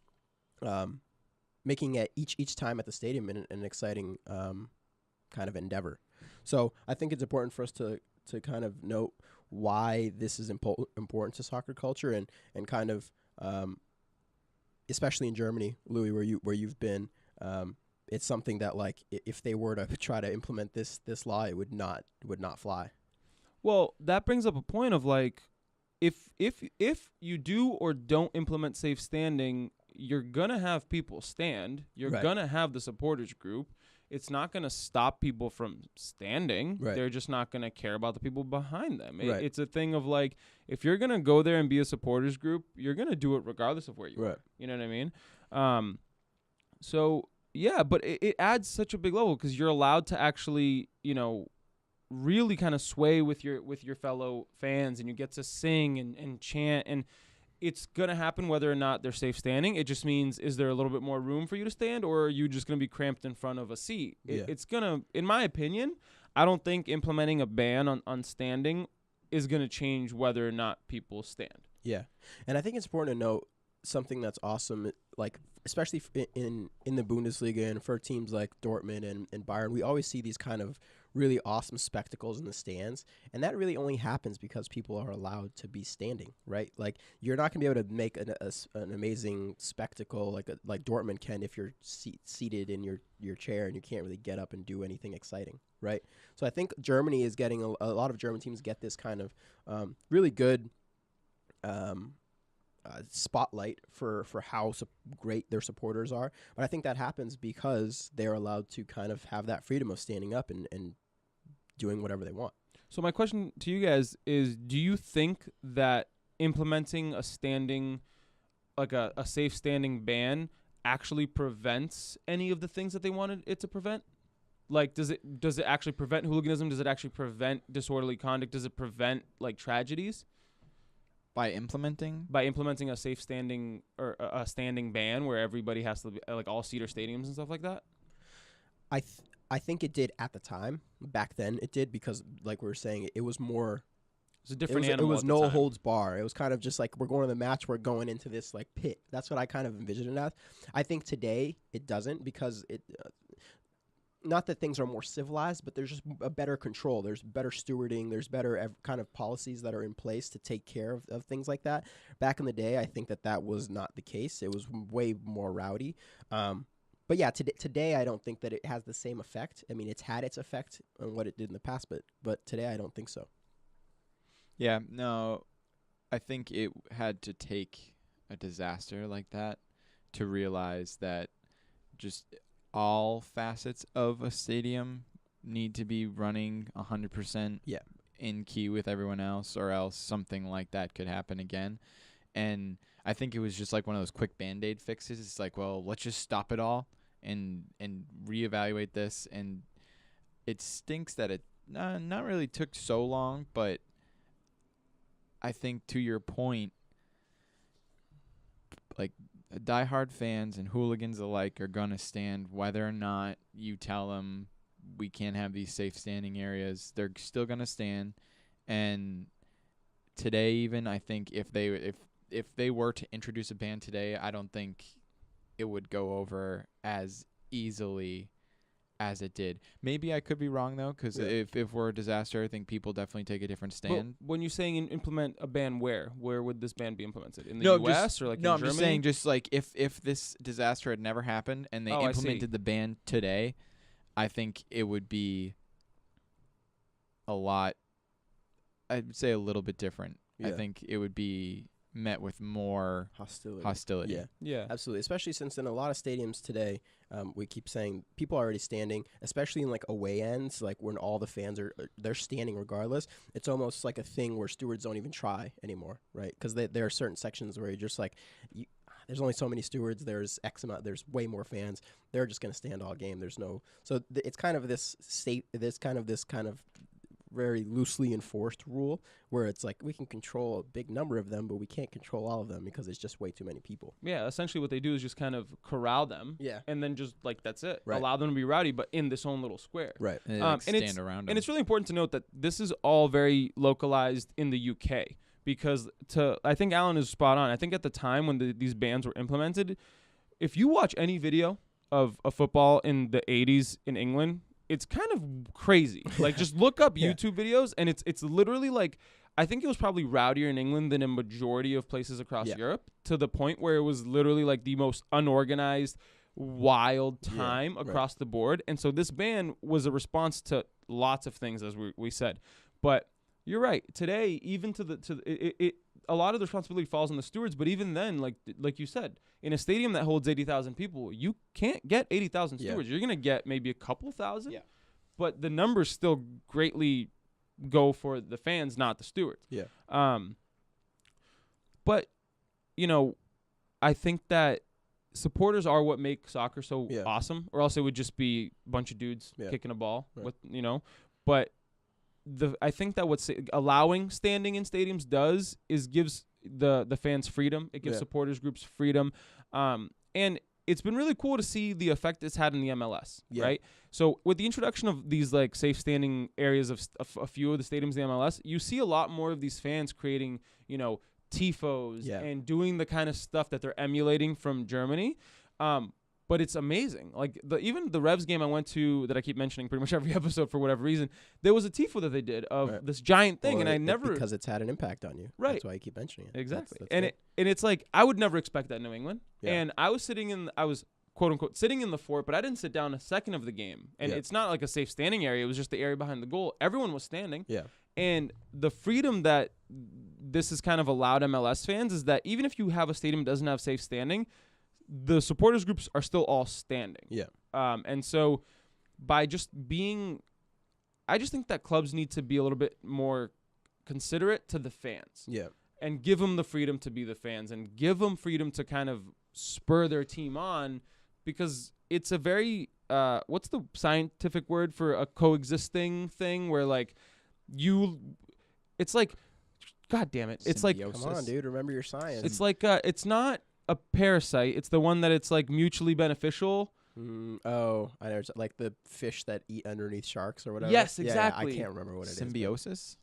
making it each time at the stadium an exciting kind of endeavor. So I think it's important for us to kind of note why this is important to soccer culture, and kind of especially in Germany, Louis, where you've been, it's something that like if they were to try to implement this law, it would not fly. Well, that brings up a point of like, if you do or don't implement safe standing, you're gonna have people stand. You're gonna have the supporters group. It's not gonna stop people from standing. Right. They're just not gonna care about the people behind them. Right. It's a thing of like, if you're gonna go there and be a supporters group, you're gonna do it regardless of where you are. You know what I mean? So yeah, but it adds such a big level, because you're allowed to actually, really kind of sway with your fellow fans, and you get to sing and chant, and it's going to happen whether or not they're safe standing. It just means, is there a little bit more room for you to stand, or are you just going to be cramped in front of a seat? It's going to, in my opinion, I don't think implementing a ban on standing is going to change whether or not people stand. Yeah. And I think it's important to note something that's awesome, like especially in the Bundesliga and for teams like Dortmund and Bayern, we always see these kind of really awesome spectacles in the stands, and that really only happens because people are allowed to be standing, right? Like, you're not going to be able to make an amazing spectacle like Dortmund can if you're seated in your chair and you can't really get up and do anything exciting, right? So I think Germany is getting a lot of German teams get this kind of really good spotlight for how great their supporters are. But I think that happens because they're allowed to kind of have that freedom of standing up and doing whatever they want. So my question to you guys is, do you think that implementing a standing, like a safe standing ban, actually prevents any of the things that they wanted it to prevent? Like, does it actually prevent hooliganism? Does it actually prevent disorderly conduct? Does it prevent like tragedies? By implementing a safe standing or a standing ban where everybody has to be like all seater stadiums and stuff like that? I think it did at the time. Back then it did, because like we were saying, it was more. It's a different animal. It was no holds bar. It was kind of just like, we're going to the match, we're going into this like pit. That's what I kind of envisioned it as. I think today it doesn't, because it. Not that things are more civilized, but there's just a better control. There's better stewarding. There's better kind of policies that are in place to take care of things like that. Back in the day, I think that was not the case. It was way more rowdy. But yeah, today I don't think that it has the same effect. I mean, it's had its effect on what it did in the past, but today I don't think so. Yeah, no, I think it had to take a disaster like that to realize that just all facets of a stadium need to be running 100% in key with everyone else, or else something like that could happen again. And I think it was just like one of those quick Band-Aid fixes. It's like, well, let's just stop it all and reevaluate this. And it stinks that it not really took so long, but I think to your point, like, diehard fans and hooligans alike are gonna stand, whether or not you tell them we can't have these safe standing areas. They're still gonna stand. And today, even I think if they were to introduce a ban today, I don't think it would go over as easily as it did. Maybe I could be wrong though, because if we're a disaster, I think people definitely take a different stand. But when you're saying implement a ban, where would this ban be implemented? In the No, U.S. or like no, in I'm Germany? just saying, just like if this disaster had never happened and they Oh, I see. implemented the ban today, I think it would be a lot. I'd say a little bit different. I Yeah. think it would be met with more hostility. Yeah. Yeah. Absolutely, especially since in a lot of stadiums today, we keep saying people are already standing, especially in like away ends, like when all the fans they're standing regardless. It's almost like a thing where stewards don't even try anymore, right? Because there are certain sections where you're just like, there's only so many stewards. There's X amount. There's way more fans. They're just gonna stand all game. There's no. So it's kind of this kind of very loosely enforced rule where it's like we can control a big number of them, but we can't control all of them because it's just way too many people. Yeah, essentially what they do is just kind of corral them. Yeah. And then just like that's it. Right. Allow them to be rowdy, but in this own little square. Right. And, And stand around them. And it's really important to note that this is all very localized in the UK because I think Alan is spot on. I think at the time when these bans were implemented, if you watch any video of football in the 80s in England, it's kind of crazy. Like just look up YouTube videos and it's literally like I think it was probably rowdier in England than a majority of places across Europe, to the point where it was literally like the most unorganized, wild time across the board. And so this ban was a response to lots of things, as we said. But you're right. Today, even a lot of the responsibility falls on the stewards. But even then, like you said, in a stadium that holds 80,000 people, you can't get 80,000 stewards. You're gonna get maybe a couple thousand. Yeah. But the numbers still greatly go for the fans, not the stewards. Yeah. But I think that supporters are what make soccer so awesome, or else it would just be a bunch of dudes kicking a ball with But I think that what allowing standing in stadiums does is gives the fans freedom. It gives supporters groups freedom, and it's been really cool to see the effect it's had in the MLS. Right. So with the introduction of these like safe standing areas of a few of the stadiums in the MLS, you see a lot more of these fans creating tifos and doing the kind of stuff that they're emulating from Germany. But it's amazing. Like even the Revs game I went to that I keep mentioning pretty much every episode for whatever reason, there was a tifo that they did of this giant thing, and I never because it's had an impact on you. Right. That's why you keep mentioning it. Exactly. That's and it's like I would never expect that in New England. Yeah. And I was quote unquote sitting in the fort, but I didn't sit down a second of the game. And it's not like a safe standing area. It was just the area behind the goal. Everyone was standing. Yeah. And the freedom that this has kind of allowed MLS fans is that even if you have a stadium that doesn't have safe standing, the supporters groups are still all standing. Yeah. And so by just being, I just think that clubs need to be a little bit more considerate to the fans. Yeah. And give them the freedom to be the fans and give them freedom to kind of spur their team on, because it's a very, what's the scientific word for a coexisting thing where like it's like, God damn it. It's like, come on, dude, remember your science. It's like, it's not a parasite. It's the one that it's like mutually beneficial. I know, like the fish that eat underneath sharks or whatever. Yes, exactly. I can't remember what it is. Symbiosis?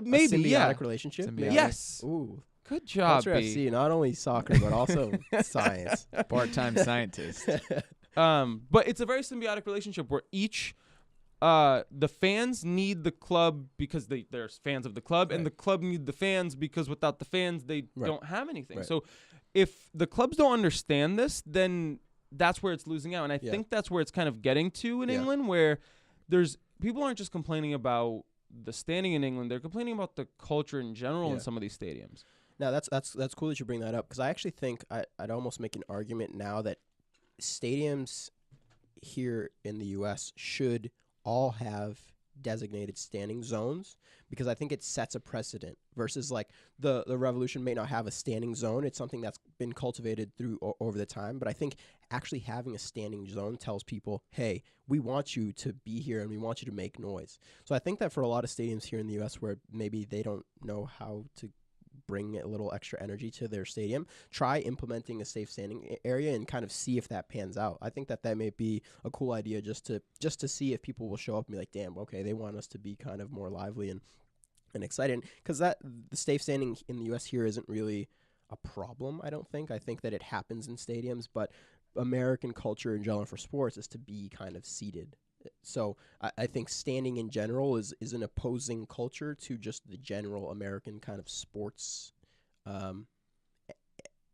Maybe, symbiotic relationship. Symbiotic. Yes. Ooh. Good job, Culture B. FC, not only soccer but also science. Part-time scientist. But it's a very symbiotic relationship where each the fans need the club because they're fans of the club, and the club need the fans because without the fans they don't have anything. Right. So if the clubs don't understand this, then that's where it's losing out. And I think that's where it's kind of getting to in England, where people aren't just complaining about the standing in England, they're complaining about the culture in general in some of these stadiums. Now that's cool that you bring that up, because I actually think I'd almost make an argument now that stadiums here in the U.S. should all have designated standing zones, because I think it sets a precedent versus like the Revolution may not have a standing zone. It's something that's been cultivated through over the time, but I think actually having a standing zone tells people, hey, we want you to be here and we want you to make noise. So I think that for a lot of stadiums here in the U.S. where maybe they don't know how to bring a little extra energy to their stadium, try implementing a safe standing area and kind of see if that pans out. I think that may be a cool idea just to see if people will show up and be like, damn, okay, they want us to be kind of more lively and excited, because the safe standing in the U.S. here isn't really a problem. I don't think. I think that it happens in stadiums, but American culture in general for sports is to be kind of seated. So I think standing in general is an opposing culture to just the general American kind of sports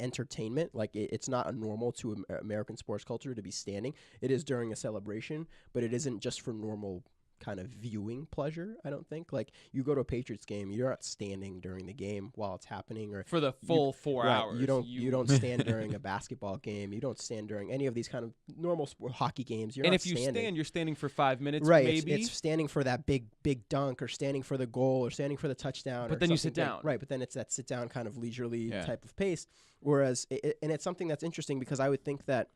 entertainment. Like it's not normal to American sports culture to be standing. It is during a celebration, but it isn't just for normal kind of viewing pleasure. I don't think. Like you go to a Patriots game, you're not standing during the game while it's happening, or for the full 4 hours. You don't stand during a basketball game. You don't stand during any of these kind of normal hockey games. And if you stand, you're standing for 5 minutes, right? Maybe it's standing for that big dunk, or standing for the goal, or standing for the touchdown. But then you sit down, right? But then it's that sit down kind of leisurely type of pace. Whereas, and it's something that's interesting, because I would think that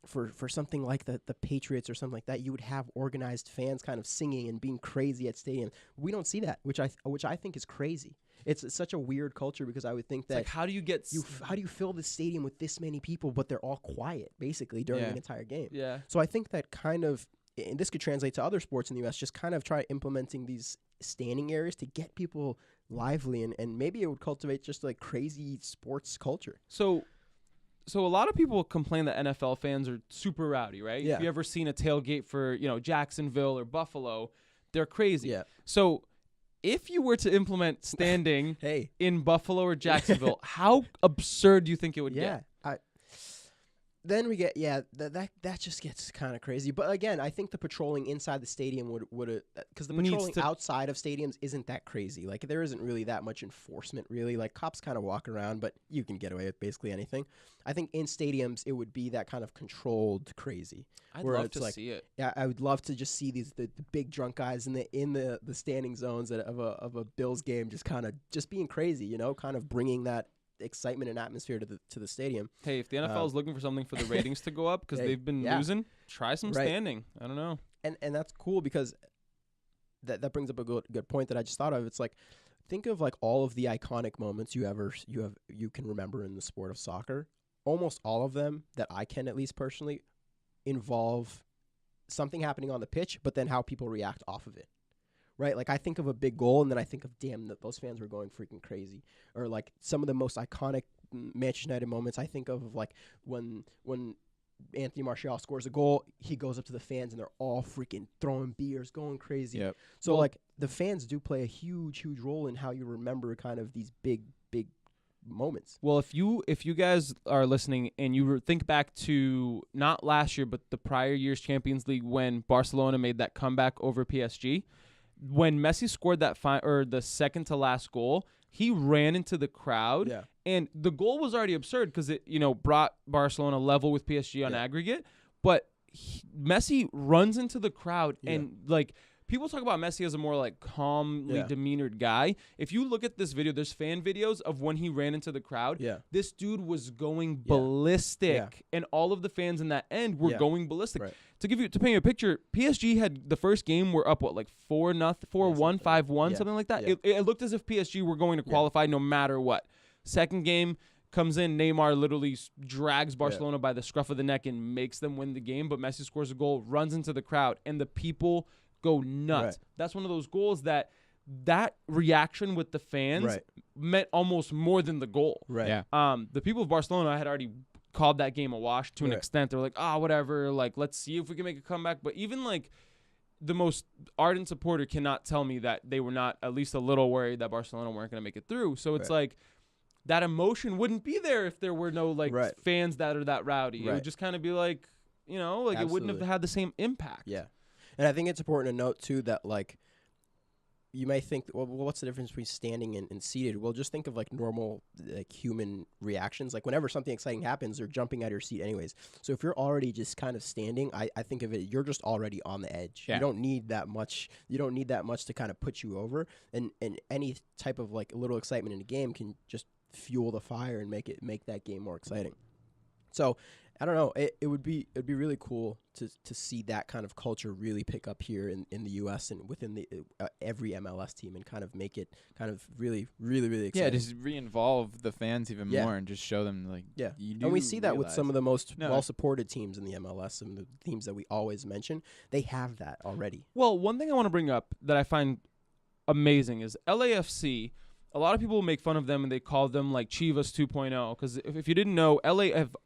for something like the Patriots or something like that, you would have organized fans kind of singing and being crazy at stadiums. We don't see that, which I think is crazy. It's such a weird culture, because I would think that, like, how do you fill the stadium with this many people, but they're all quiet basically during the entire game. Yeah. So I think that kind of, and this could translate to other sports in the U.S., just kind of try implementing these standing areas to get people lively, and maybe it would cultivate just like crazy sports culture. So a lot of people complain that NFL fans are super rowdy, right? Yeah. If you ever seen a tailgate for, Jacksonville or Buffalo, they're crazy. Yeah. So if you were to implement standing in Buffalo or Jacksonville, how absurd do you think it would get? Then we get that just gets kind of crazy. But again, I think the patrolling inside the stadium would because the patrolling outside of stadiums isn't that crazy. Like there isn't really that much enforcement really. Like cops kind of walk around, but you can get away with basically anything. I think in stadiums it would be that kind of controlled crazy. I'd love to see it. Yeah, I would love to just see the big drunk guys in the standing zones of a Bills game just being crazy. Kind of bringing that excitement and atmosphere to the stadium. Hey, if the NFL is looking for something for the ratings to go up because they've been losing, try some standing. I don't know. And that's cool, because that brings up a good point that I just thought of. It's like, think of like all of the iconic moments you can remember in the sport of soccer. Almost all of them that I can at least personally involve something happening on the pitch, but then how people react off of it. Right, like I think of a big goal, and then I think of, damn, that those fans were going freaking crazy. Or like some of the most iconic Manchester United moments I think of like when Anthony Martial scores a goal, he goes up to the fans and they're all freaking throwing beers, going crazy. Yep. So like the fans do play a huge role in how you remember kind of these big moments. Well, if you guys are listening and you think back to not last year but the prior year's Champions League when Barcelona made that comeback over PSG. When Messi scored that the second to last goal, he ran into the crowd, and the goal was already absurd because it brought Barcelona level with PSG on aggregate. But Messi runs into the crowd, and like people talk about Messi as a more like calmly demeanored guy. If you look at this video, there's fan videos of when he ran into the crowd. Yeah. This dude was going ballistic, and all of the fans in that end were going ballistic. Right. To paint you a picture, PSG had the first game were up 4-1, 5-1, something like that. Yeah. It looked as if PSG were going to qualify no matter what. Second game comes in, Neymar literally drags Barcelona by the scruff of the neck and makes them win the game. But Messi scores a goal, runs into the crowd, and the people go nuts. Right. That's one of those goals that reaction with the fans meant almost more than the goal. Right. Yeah. The people of Barcelona had already called that game a wash to an extent. They're like, whatever. Like, let's see if we can make a comeback. But even like the most ardent supporter cannot tell me that they were not at least a little worried that Barcelona weren't going to make it through. So it's like that emotion wouldn't be there if there were no fans that are that rowdy. It would just kind of be like, it wouldn't have had the same impact. Yeah. And I think it's important to note, too, that, like, you may think, well, what's the difference between standing and seated? Well, just think of, like, normal human reactions. Like, whenever something exciting happens, they're jumping out of your seat anyways. So if you're already just kind of standing, I think of it, you're just already on the edge. Yeah. You don't need that much. You don't need that much to kind of put you over. And any type of, like, little excitement in a game can just fuel the fire and make that game more exciting. So I don't know. It'd be really cool to see that kind of culture really pick up here in the U.S. and within the every MLS team, and kind of make it kind of really exciting. Yeah, just re-involve the fans even Yeah. more and just show them like you do. And we see that with realize- some of the most No. well-supported teams in the MLS, and the teams that we always mention. They have that already. Well, one thing I want to bring up that I find amazing is LAFC. A lot of people make fun of them and they call them like Chivas 2.0 because if you didn't know,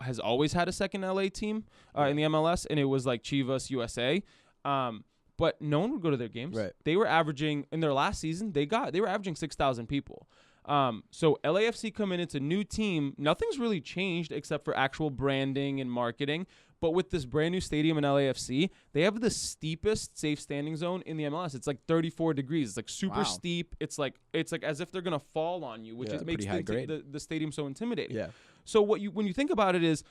has always had a second LA team in the MLS, and it was like Chivas USA. But no one would go to their games. Right. They were averaging in their last season. They were averaging 6,000 people. So LAFC come in, it's a new team. Nothing's really changed except for actual branding and marketing. But with this brand new stadium in LAFC, they have the steepest safe standing zone in the MLS. It's like 34 degrees. It's like super steep. It's like as if they're gonna fall on you, which makes the stadium so intimidating. Yeah. So when you think about it is,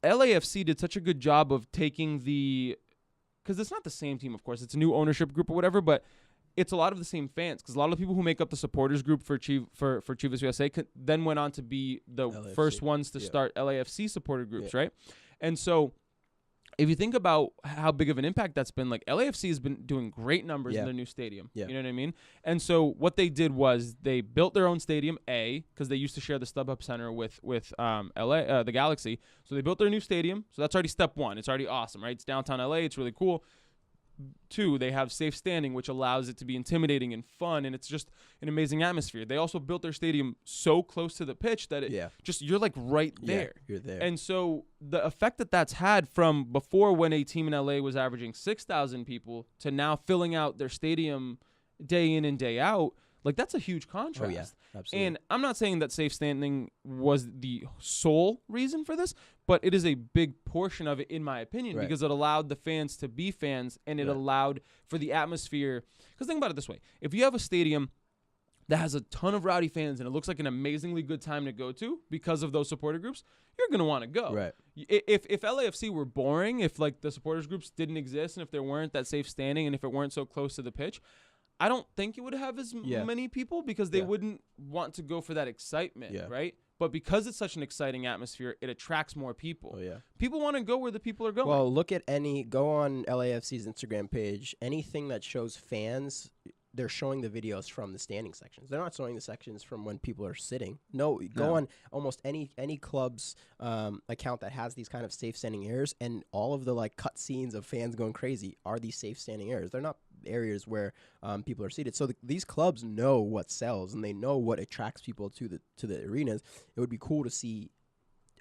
LAFC did such a good job of taking because it's not the same team, of course. It's a new ownership group or whatever, but it's a lot of the same fans because a lot of the people who make up the supporters group for Chivas USA then went on to be the LAFC. first ones to start LAFC supporter groups, right? And so if you think about how big of an impact that's been, like LAFC has been doing great numbers in their new stadium. Yeah. You know what I mean? And so what they did was they built their own stadium, because they used to share the StubHub Center with the Galaxy. So they built their new stadium. So that's already step one. It's already awesome, right? It's downtown LA. It's really cool. 2, they have safe standing, which allows it to be intimidating and fun, and it's just an amazing atmosphere. They also built their stadium so close to the pitch that you're like right there. Yeah, you're there. And so the effect that's had from before, when a team in LA was averaging 6,000 people, to now filling out their stadium day in and day out, like that's a huge contrast. Oh, yeah, absolutely. And I'm not saying that safe standing was the sole reason for this, but it is a big portion of it, in my opinion, because it allowed the fans to be fans, and it allowed for the atmosphere. Because think about it this way. If you have a stadium that has a ton of rowdy fans and it looks like an amazingly good time to go to because of those supporter groups, you're going to want to go. Right. If LAFC were boring, if like the supporters groups didn't exist, and if there weren't that safe standing, and if it weren't so close to the pitch, I don't think it would have as many people, because they wouldn't want to go for that excitement, right? But because it's such an exciting atmosphere, it attracts more people. Oh, yeah. People want to go where the people are going. Well, go on LAFC's Instagram page. Anything that shows fans, they're showing the videos from the standing sections. They're not showing the sections from when people are sitting. No, go on almost any club's account that has these kind of safe standing areas, and all of the like cut scenes of fans going crazy are these safe standing areas. They're not areas where people are seated. So these clubs know what sells, and they know what attracts people to the arenas. It would be cool to see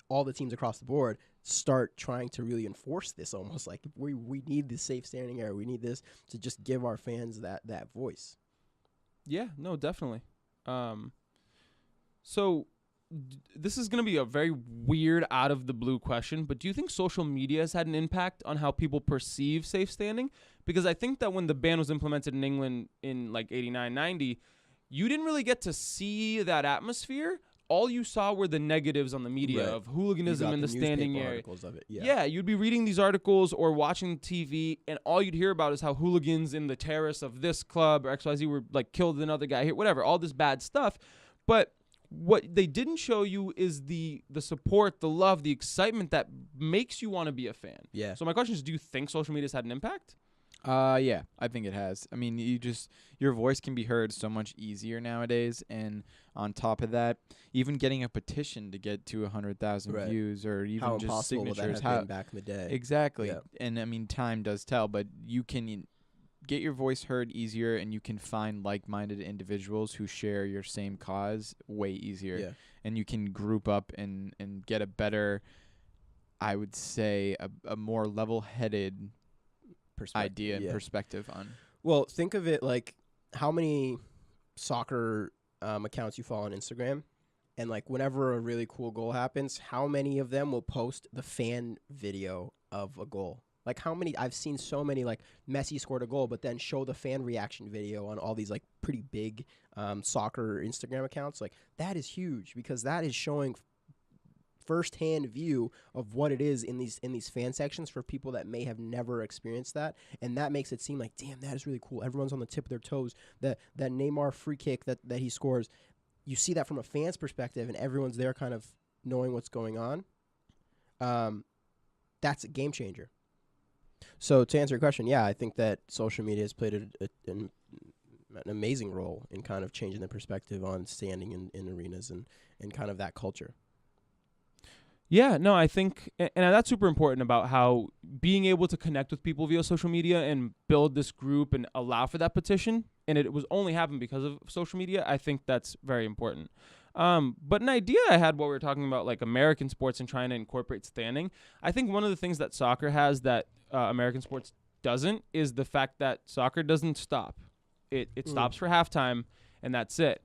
all the teams across the board start trying to really enforce this, almost like we need this safe standing area. We need this to just give our fans that voice. Yeah, no, definitely. So this is going to be a very weird, out of the blue question, but do you think social media has had an impact on how people perceive safe standing? Because I think that when the ban was implemented in England in like 89, 90, you didn't really get to see that atmosphere. All you saw were the negatives on the media of hooliganism in the standing area. Of it. Yeah, you'd be reading these articles or watching TV, and all you'd hear about is how hooligans in the terrace of this club or XYZ were like killed another guy here, whatever, all this bad stuff. But what they didn't show you is the support, the love, the excitement that makes you want to be a fan. Yeah. So my question is, do you think social media has had an impact? Yeah, I think it has. I mean, your voice can be heard so much easier nowadays, and on top of that, even getting a petition to get to 100,000 views, or even how just signatures, would that have been back in the day? Exactly. Yeah. And I mean, time does tell, but you can get your voice heard easier, and you can find like-minded individuals who share your same cause way easier. Yeah. And you can group up and get a better, I would say, a more level-headed idea and perspective on. Well, think of it like how many soccer accounts you follow on Instagram, and like whenever a really cool goal happens, how many of them will post the fan video of a goal? Like how many? I've seen so many, like Messi scored a goal, but then show the fan reaction video on all these like pretty big soccer Instagram accounts. Like that is huge, because that is showing first-hand view of what it is in these fan sections for people that may have never experienced that, and that makes it seem like, damn, that is really cool. Everyone's on the tip of their toes. That Neymar free kick that he scores, you see that from a fan's perspective, and everyone's there kind of knowing what's going on. that's a game changer. So to answer your question, yeah, I think that social media has played an amazing role in kind of changing the perspective on standing in arenas and kind of that culture. Yeah, no, I think, and that's super important about how being able to connect with people via social media and build this group and allow for that petition, and it was only happened because of social media. I think that's very important. But an idea I had while we were talking about like American sports and trying to incorporate standing, I think one of the things that soccer has that American sports doesn't is the fact that soccer doesn't stop. It stops for halftime, and that's it.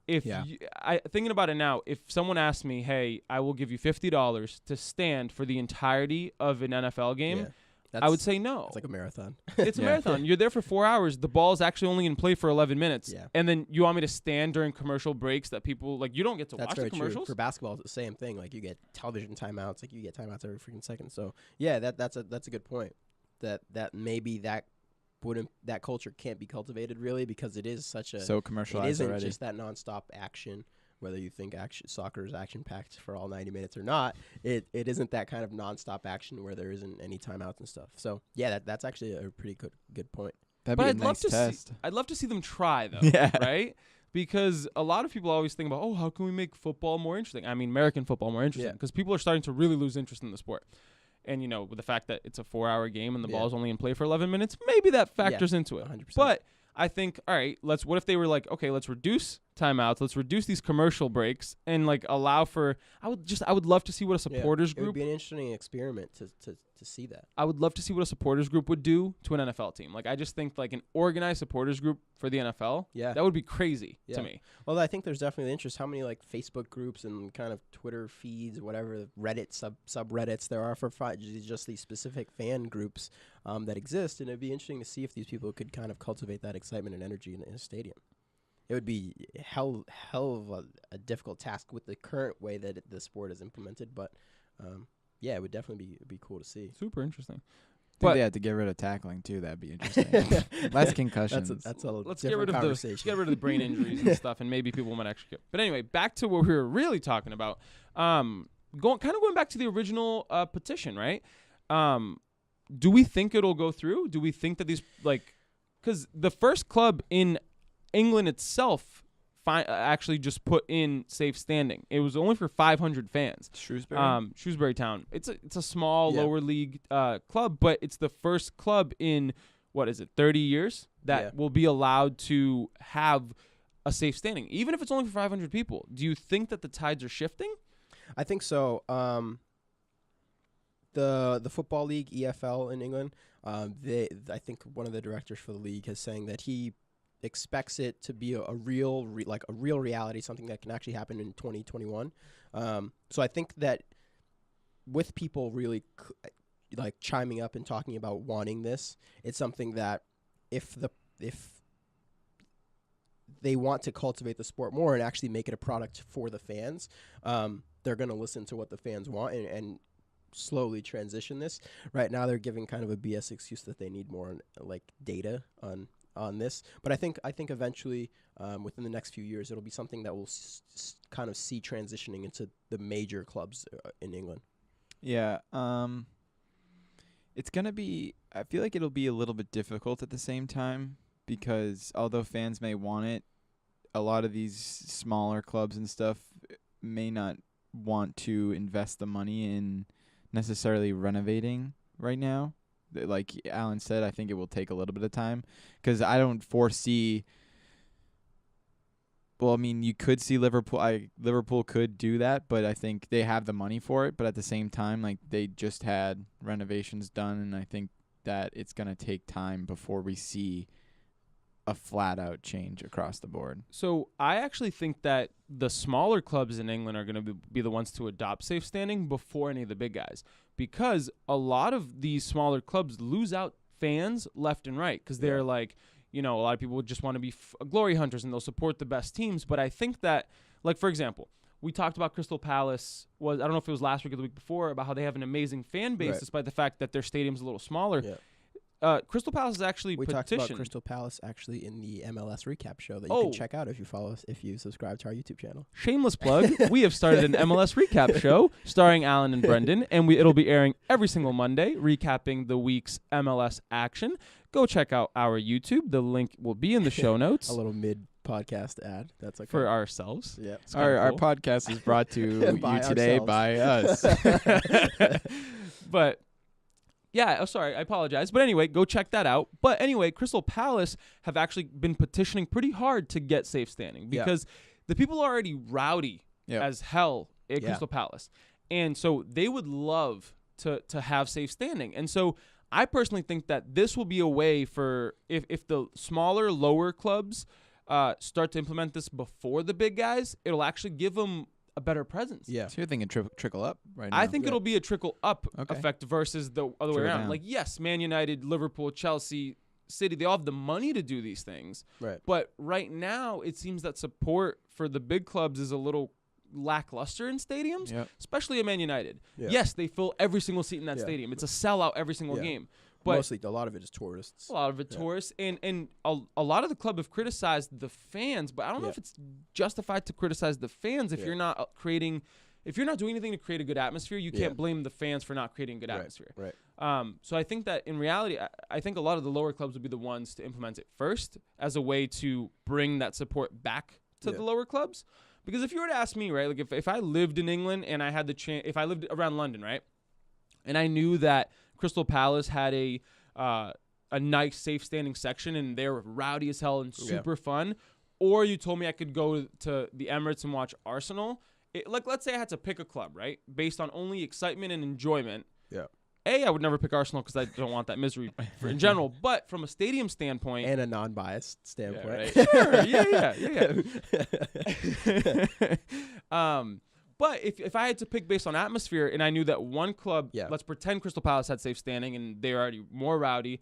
Thinking about it now, if someone asked me, hey, I will give you $50 to stand for the entirety of an NFL game, I would say no. It's like a marathon. It's a marathon. You're there for 4 hours. The ball is actually only in play for 11 minutes. Yeah. And then you want me to stand during commercial breaks that people, like, you don't get to watch the commercials? True. For basketball, it's the same thing. Like, you get television timeouts. Like, you get timeouts every freaking second. So, yeah, that's a good point. That maybe that culture can't be cultivated really because it is such a so commercialized it isn't already. Just that nonstop action. Whether you think soccer is action packed for all 90 minutes or not, it isn't that kind of nonstop action where there isn't any timeouts and stuff. So yeah, that's actually a pretty good point. That'd But be a I'd nice love to test. I'd love to see them try though. Yeah. Right? Because a lot of people always think about, how can we make football more interesting? I mean, American football more interesting because people are starting to really lose interest in the sport. And, with the fact that it's a 4-hour game and the ball is only in play for 11 minutes, maybe that factors into it. 100%. But I think, all right, what if they were like, okay, let's reduce timeouts, let's reduce these commercial breaks and like allow for, I would love to see what a supporters It group. would be an interesting experiment to see that. I would love to see what a supporters group would do to an NFL team. Like, I just think like an organized supporters group for the NFL, that would be crazy to me. Well, I think there's definitely interest. How many like Facebook groups and kind of Twitter feeds, whatever, Reddit subreddits there are for just these specific fan groups that exist, and it'd be interesting to see if these people could kind of cultivate that excitement and energy in a stadium. It would be hell of a difficult task with the current way that the sport is implemented, but yeah, it would definitely be cool to see. Super interesting. I think they had to get rid of tackling too. That'd be interesting. Less concussions. That's a Let's different conversation. Let's get rid of the brain injuries and stuff, and maybe people might actually get. But anyway, back to what we were really talking about. Going back to the original petition, right? Do we think it'll go through? Do we think that these because the first club in England itself actually just put in safe standing. It was only for 500 fans. Shrewsbury Town. It's a small lower league club, but it's the first club in 30 years that will be allowed to have a safe standing, even if it's only for 500 people. Do you think that the tides are shifting? I think so. The football league EFL in England, I think one of the directors for the league is saying that he expects it to be a real reality, something that can actually happen in 2021. So I think that with people really chiming up and talking about wanting this, it's something that if they want to cultivate the sport more and actually make it a product for the fans, they're going to listen to what the fans want and slowly transition this. Right now they're giving kind of a BS excuse that they need more data on this, but I think eventually within the next few years it'll be something that we'll kind of see transitioning into the major clubs in England. Yeah, it's gonna be. I feel like it'll be a little bit difficult at the same time because although fans may want it, a lot of these smaller clubs and stuff may not want to invest the money in necessarily renovating right now. Like Alan said, I think it will take a little bit of time because I don't foresee. Well, I mean, you could see Liverpool. Liverpool could do that, but I think they have the money for it. But at the same time, they just had renovations done, and I think that it's gonna take time before we see a flat-out change across the board. So I actually think that the smaller clubs in England are going to be the ones to adopt safe standing before any of the big guys, because a lot of these smaller clubs lose out fans left and right because they're a lot of people would just want to be glory hunters and they'll support the best teams. But I think that, for example, we talked about Crystal Palace I don't know if it was last week or the week before, about how they have an amazing fan base despite the fact that their stadium's a little smaller. Yeah. Crystal Palace is actually We petitioned. talked about Crystal Palace actually in the MLS recap show that you can check out if you follow us, if you subscribe to our YouTube channel. Shameless plug. We have started an MLS recap show starring Alan and Brendan, and it'll be airing every single Monday, recapping the week's MLS action. Go check out our YouTube. The link will be in the show notes. A little mid-podcast ad. That's okay. For ourselves. Yeah. Our cool. podcast is brought to you today by us. But yeah, sorry, I apologize. But anyway, go check that out. But anyway, Crystal Palace have actually been petitioning pretty hard to get safe standing because the people are already rowdy as hell at Crystal Palace. And so they would love to have safe standing. And so I personally think that this will be a way for if the smaller, lower clubs start to implement this before the big guys, it'll actually give them a better presence. Yeah. So you're thinking trickle up right now? I think it'll be a trickle up effect versus the other way around. Down. Like, yes, Man United, Liverpool, Chelsea, City, they all have the money to do these things. Right. But right now, it seems that support for the big clubs is a little lackluster in stadiums, especially at Man United. Yeah. Yes, they fill every single seat in that stadium. It's a sellout every single game. But mostly, a lot of it is tourists. A lot of it tourists. And a lot of the club have criticized the fans, but I don't know if it's justified to criticize the fans if you're not creating – if you're not doing anything to create a good atmosphere, you can't blame the fans for not creating a good atmosphere. Right. So I think that in reality, I think a lot of the lower clubs would be the ones to implement it first as a way to bring that support back to the lower clubs. Because if you were to ask me, right, like if I lived in England and I had the chance, if I lived around London, right, and I knew that Crystal Palace had a nice safe standing section and they're rowdy as hell and super fun, or you told me I could go to the Emirates and watch Arsenal, like let's say I had to pick a club, right, based on only excitement and enjoyment. Yeah. I would never pick Arsenal because I don't want that misery in general. But from a stadium standpoint and a non-biased standpoint, sure, yeah. But if I had to pick based on atmosphere, and I knew that one club, let's pretend Crystal Palace had safe standing and they're already more rowdy,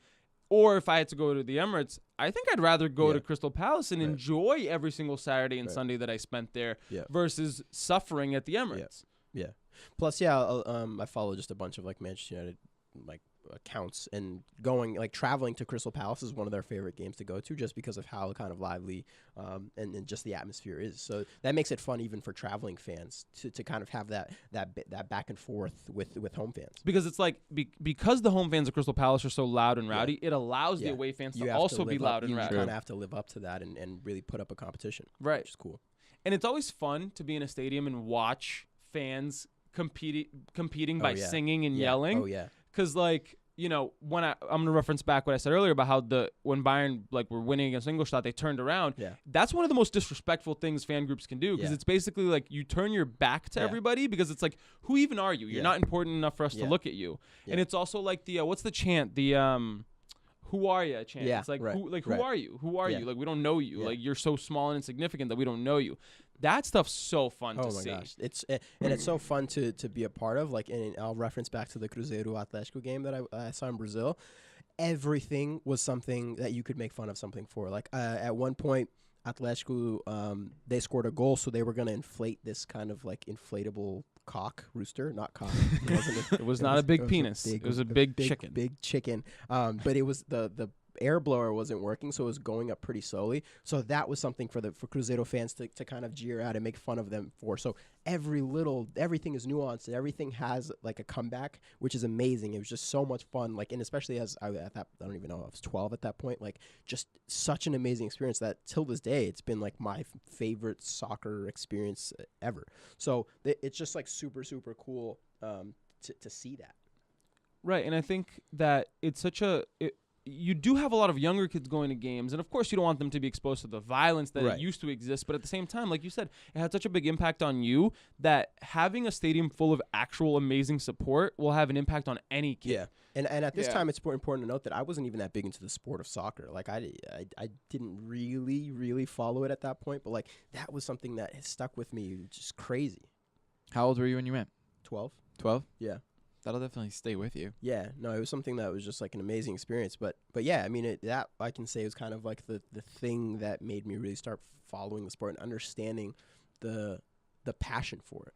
or if I had to go to the Emirates, I think I'd rather go to Crystal Palace and enjoy every single Saturday and Sunday that I spent there versus suffering at the Emirates. Yeah. Plus, I follow just a bunch of like Manchester United like accounts, and traveling to Crystal Palace is one of their favorite games to go to just because of how kind of lively and just the atmosphere is. So that makes it fun even for traveling fans to kind of have that back and forth with home fans. Because it's like because the home fans of Crystal Palace are so loud and rowdy, it allows the away fans to also be loud and rowdy. You kind of have to live up to that and really put up a competition, right? Which is cool. And it's always fun to be in a stadium and watch fans competing by singing and yelling. Oh yeah. Because like, you know, when I'm gonna reference back what I said earlier about how when Bayern were winning against Ingolstadt, they turned around. Yeah. That's one of the most disrespectful things fan groups can do, because it's basically like you turn your back to everybody, because it's like, who even are you? You're not important enough for us to look at you. Yeah. And it's also like the what's the chant? The who are you chant. Yeah, it's like who are you? Who are you? Like, we don't know you. Like, you're so small and insignificant that we don't know you. That stuff's so fun to see. Oh my gosh. It's so fun to be a part of. Like, and I'll reference back to the Cruzeiro Atlético game that I saw in Brazil. Everything was something that you could make fun of something for. Like, at one point, Atlético, they scored a goal, so they were going to inflate this kind of like inflatable rooster, not cock. It was not a big penis. It was a big chicken. Big chicken. But it was the air blower wasn't working, so it was going up pretty slowly. So that was something for Cruzeiro fans to kind of jeer at and make fun of them for. So everything is nuanced. Everything has like a comeback, which is amazing. It was just so much fun. Like, and especially as I don't even know, I was 12 at that point. Like, just such an amazing experience that till this day, it's been like my favorite soccer experience ever. So it's just like super, super cool to see that. Right. And I think that it's such you do have a lot of younger kids going to games, and of course you don't want them to be exposed to the violence that it used to exist, but at the same time, like you said, it had such a big impact on you that having a stadium full of actual amazing support will have an impact on any kid. Yeah. And at this time, it's important to note that I wasn't even that big into the sport of soccer. Like, I didn't really follow it at that point, but like that was something that has stuck with me, just crazy. How old were you when you went? 12. 12? Yeah. That'll definitely stay with you. Yeah, no, it was something that was just like an amazing experience. But yeah, I mean, that I can say was kind of like the thing that made me really start following the sport and understanding the passion for it.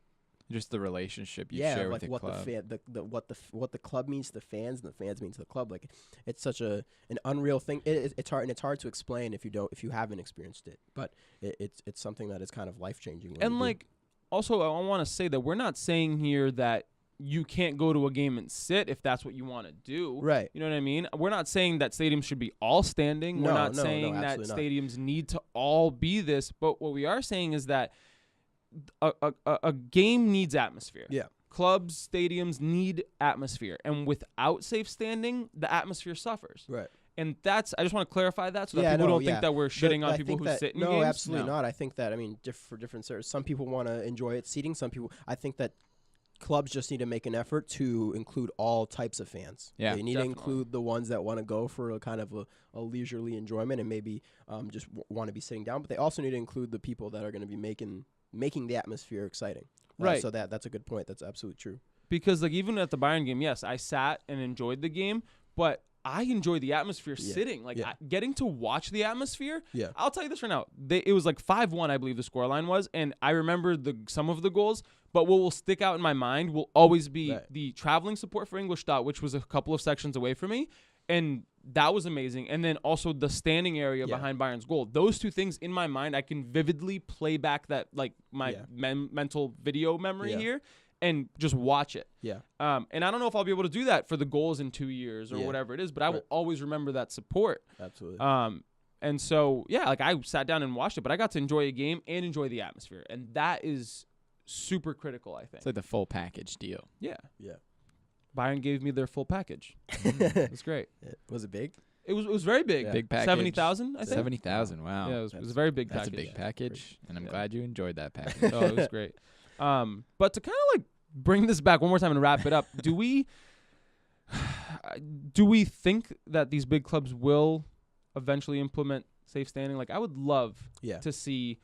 Just the relationship you yeah, share like with what the club. what the club means to the fans and the fans mean to the club. Like it's such an unreal thing. It's hard to explain if you haven't experienced it. But it's something that is kind of life changing. And like, also, I want to say that we're not saying here that you can't go to a game and sit if that's what you want to do. Right. You know what I mean? We're not saying that stadiums should be all standing. We're not saying that stadiums need to all be this. But what we are saying is that a game needs atmosphere. Yeah. Clubs, stadiums need atmosphere. And without safe standing, the atmosphere suffers. Right. And I just want to clarify that so that people don't think that we're shitting on people who sit in games. No, absolutely not. I think that, for different services, some people want to enjoy it seating. Some people, I think that clubs just need to make an effort to include all types of fans. Yeah, they need to include the ones that want to go for a kind of a leisurely enjoyment and maybe just want to be sitting down. But they also need to include the people that are going to be making the atmosphere exciting. Right. So that's a good point. That's absolutely true. Because like even at the Bayern game, yes, I sat and enjoyed the game, but I enjoy the atmosphere sitting. Like getting to watch the atmosphere. Yeah. I'll tell you this right now. It was like 5-1, I believe the scoreline was, and I remember some of the goals. But what will stick out in my mind will always be the traveling support for Ingolstadt, which was a couple of sections away from me, and that was amazing. And then also the standing area behind Bayern's goal. Those two things in my mind, I can vividly play back that like my mental video memory here. And just watch it. Yeah. And I don't know if I'll be able to do that for the goals in 2 years or whatever it is, but I will always remember that support. Absolutely. And so, like I sat down and watched it, but I got to enjoy a game and enjoy the atmosphere. And that is super critical, I think. It's like the full package deal. Yeah. Yeah. Bayern gave me their full package. It was great. Was it big? It was very big. Yeah. Big package. 70,000, I think. 70,000, wow. Yeah, it was a very big package. That's a big package, and I'm glad you enjoyed that package. Oh, it was great. But to kind of like bring this back one more time and wrap it up, do we think that these big clubs will eventually implement safe standing? Like, I would love to see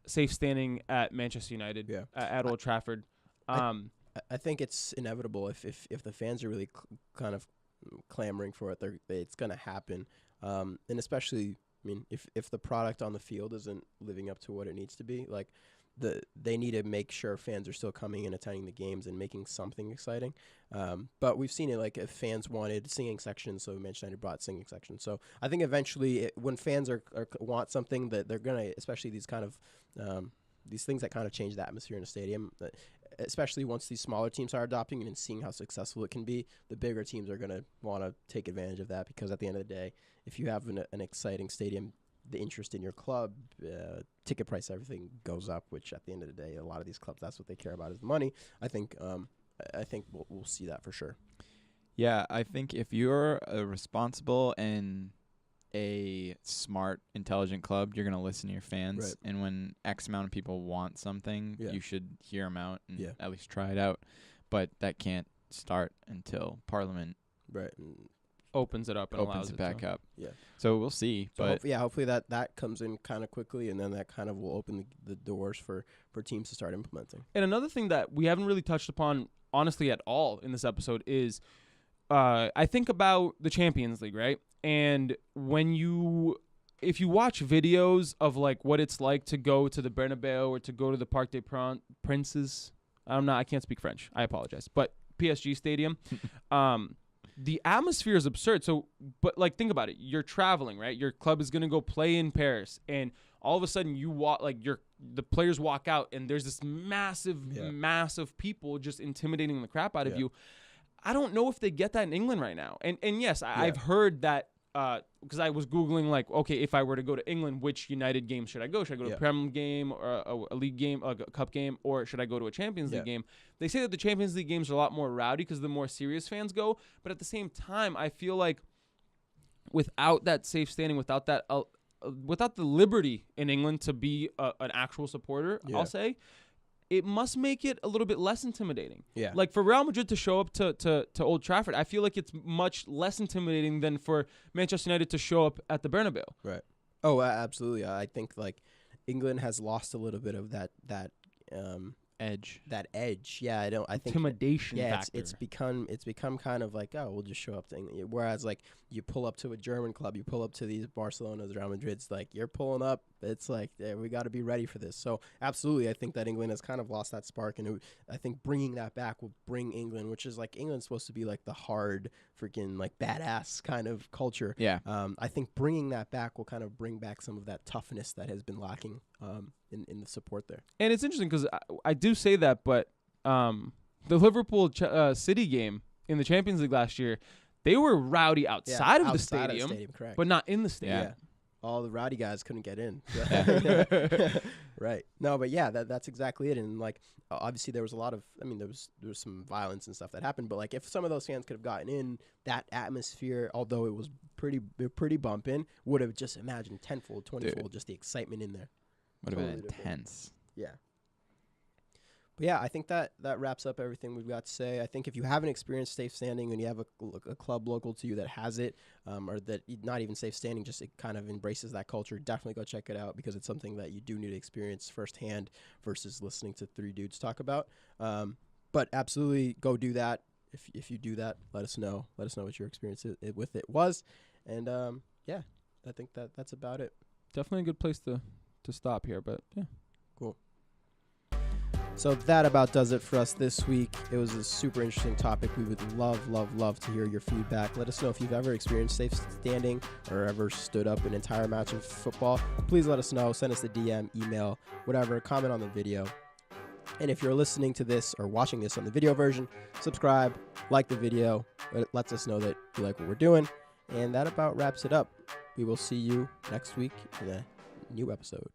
safe standing at Manchester United, at Old Trafford. I think it's inevitable if the fans are really kind of clamoring for it. It's going to happen, and especially, if the product on the field isn't living up to what it needs to be, like they need to make sure fans are still coming and attending the games and making something exciting. But we've seen it, like if fans wanted singing sections, so Manchester United brought singing sections. So I think eventually, when fans want something, that they're gonna, especially these kind of these things that kind of change the atmosphere in a stadium. Especially once these smaller teams are adopting it and seeing how successful it can be, the bigger teams are going to want to take advantage of that, because at the end of the day, if you have an exciting stadium, the interest in your club, ticket price, everything goes up, which at the end of the day, a lot of these clubs, that's what they care about is the money. I think we'll see that for sure. Yeah, I think if you're a responsible and a smart, intelligent club, you're going to listen to your fans. Right. And when X amount of people want something, you should hear them out and at least try it out. But that can't start until Parliament opens it up and opens allows it back up. Yeah. So we'll see. So hopefully that comes in kind of quickly, and then that kind of will open the doors for teams to start implementing. And another thing that we haven't really touched upon, honestly, at all in this episode is I think about the Champions League, right? And if you watch videos of like what it's like to go to the Bernabeu or to go to the Parc des Princes, I can't speak French. I apologize. But PSG Stadium, the atmosphere is absurd. So, but like think about it. You're traveling, right? Your club is gonna go play in Paris, and all of a sudden you walk, like the players walk out, and there's this massive people just intimidating the crap out of you. I don't know if they get that in England right now. And yes, I've heard that because I was Googling, like, okay, if I were to go to England, which United game should I go? Should I go to a Prem game or a league game, a cup game, or should I go to a Champions League game? They say that the Champions League games are a lot more rowdy because the more serious fans go. But at the same time, I feel like without that safe standing, without that, without the liberty in England to be an actual supporter, I'll say, it must make it a little bit less intimidating. Yeah. Like for Real Madrid to show up to Old Trafford, I feel like it's much less intimidating than for Manchester United to show up at the Bernabeu. Right. Oh, absolutely. I think like England has lost a little bit of that edge. That edge. Yeah, I think intimidation factor. It's become kind of like, oh, we'll just show up to England. Whereas like you pull up to a German club, you pull up to these Barcelonas, Real Madrids, like you're pulling up It's like we got to be ready for this. So absolutely, I think that England has kind of lost that spark, and I think bringing that back will bring England, which is like England's supposed to be like the hard, freaking like badass kind of culture. Yeah. I think bringing that back will kind of bring back some of that toughness that has been lacking in the support there. And it's interesting because I do say that, but the Liverpool City game in the Champions League last year, they were rowdy outside of the stadium, correct. but not in the stadium. Yeah. All the rowdy guys couldn't get in. Right. No, but yeah, that's exactly it. And like, obviously there was a lot of, there was some violence and stuff that happened, but like if some of those fans could have gotten in, that atmosphere, although it was pretty bumping, would have just imagined tenfold, 20-fold, just the excitement in there. Would have been Totally intense. Yeah. But yeah, I think that wraps up everything we've got to say. I think if you haven't experienced safe standing and you have a club local to you that has it, or that not even safe standing, just it kind of embraces that culture, definitely go check it out because it's something that you do need to experience firsthand versus listening to three dudes talk about. But absolutely go do that. If you do that, let us know. Let us know what your experience with it was. And yeah, I think that's about it. Definitely a good place to stop here, but yeah. Cool. So that about does it for us this week. It was a super interesting topic. We would love to hear your feedback. Let us know if you've ever experienced safe standing or ever stood up an entire match of football. Please let us know. Send us a DM, email, whatever. Comment on the video. And if you're listening to this or watching this on the video version, subscribe, like the video. It lets us know that you like what we're doing. And that about wraps it up. We will see you next week in a new episode.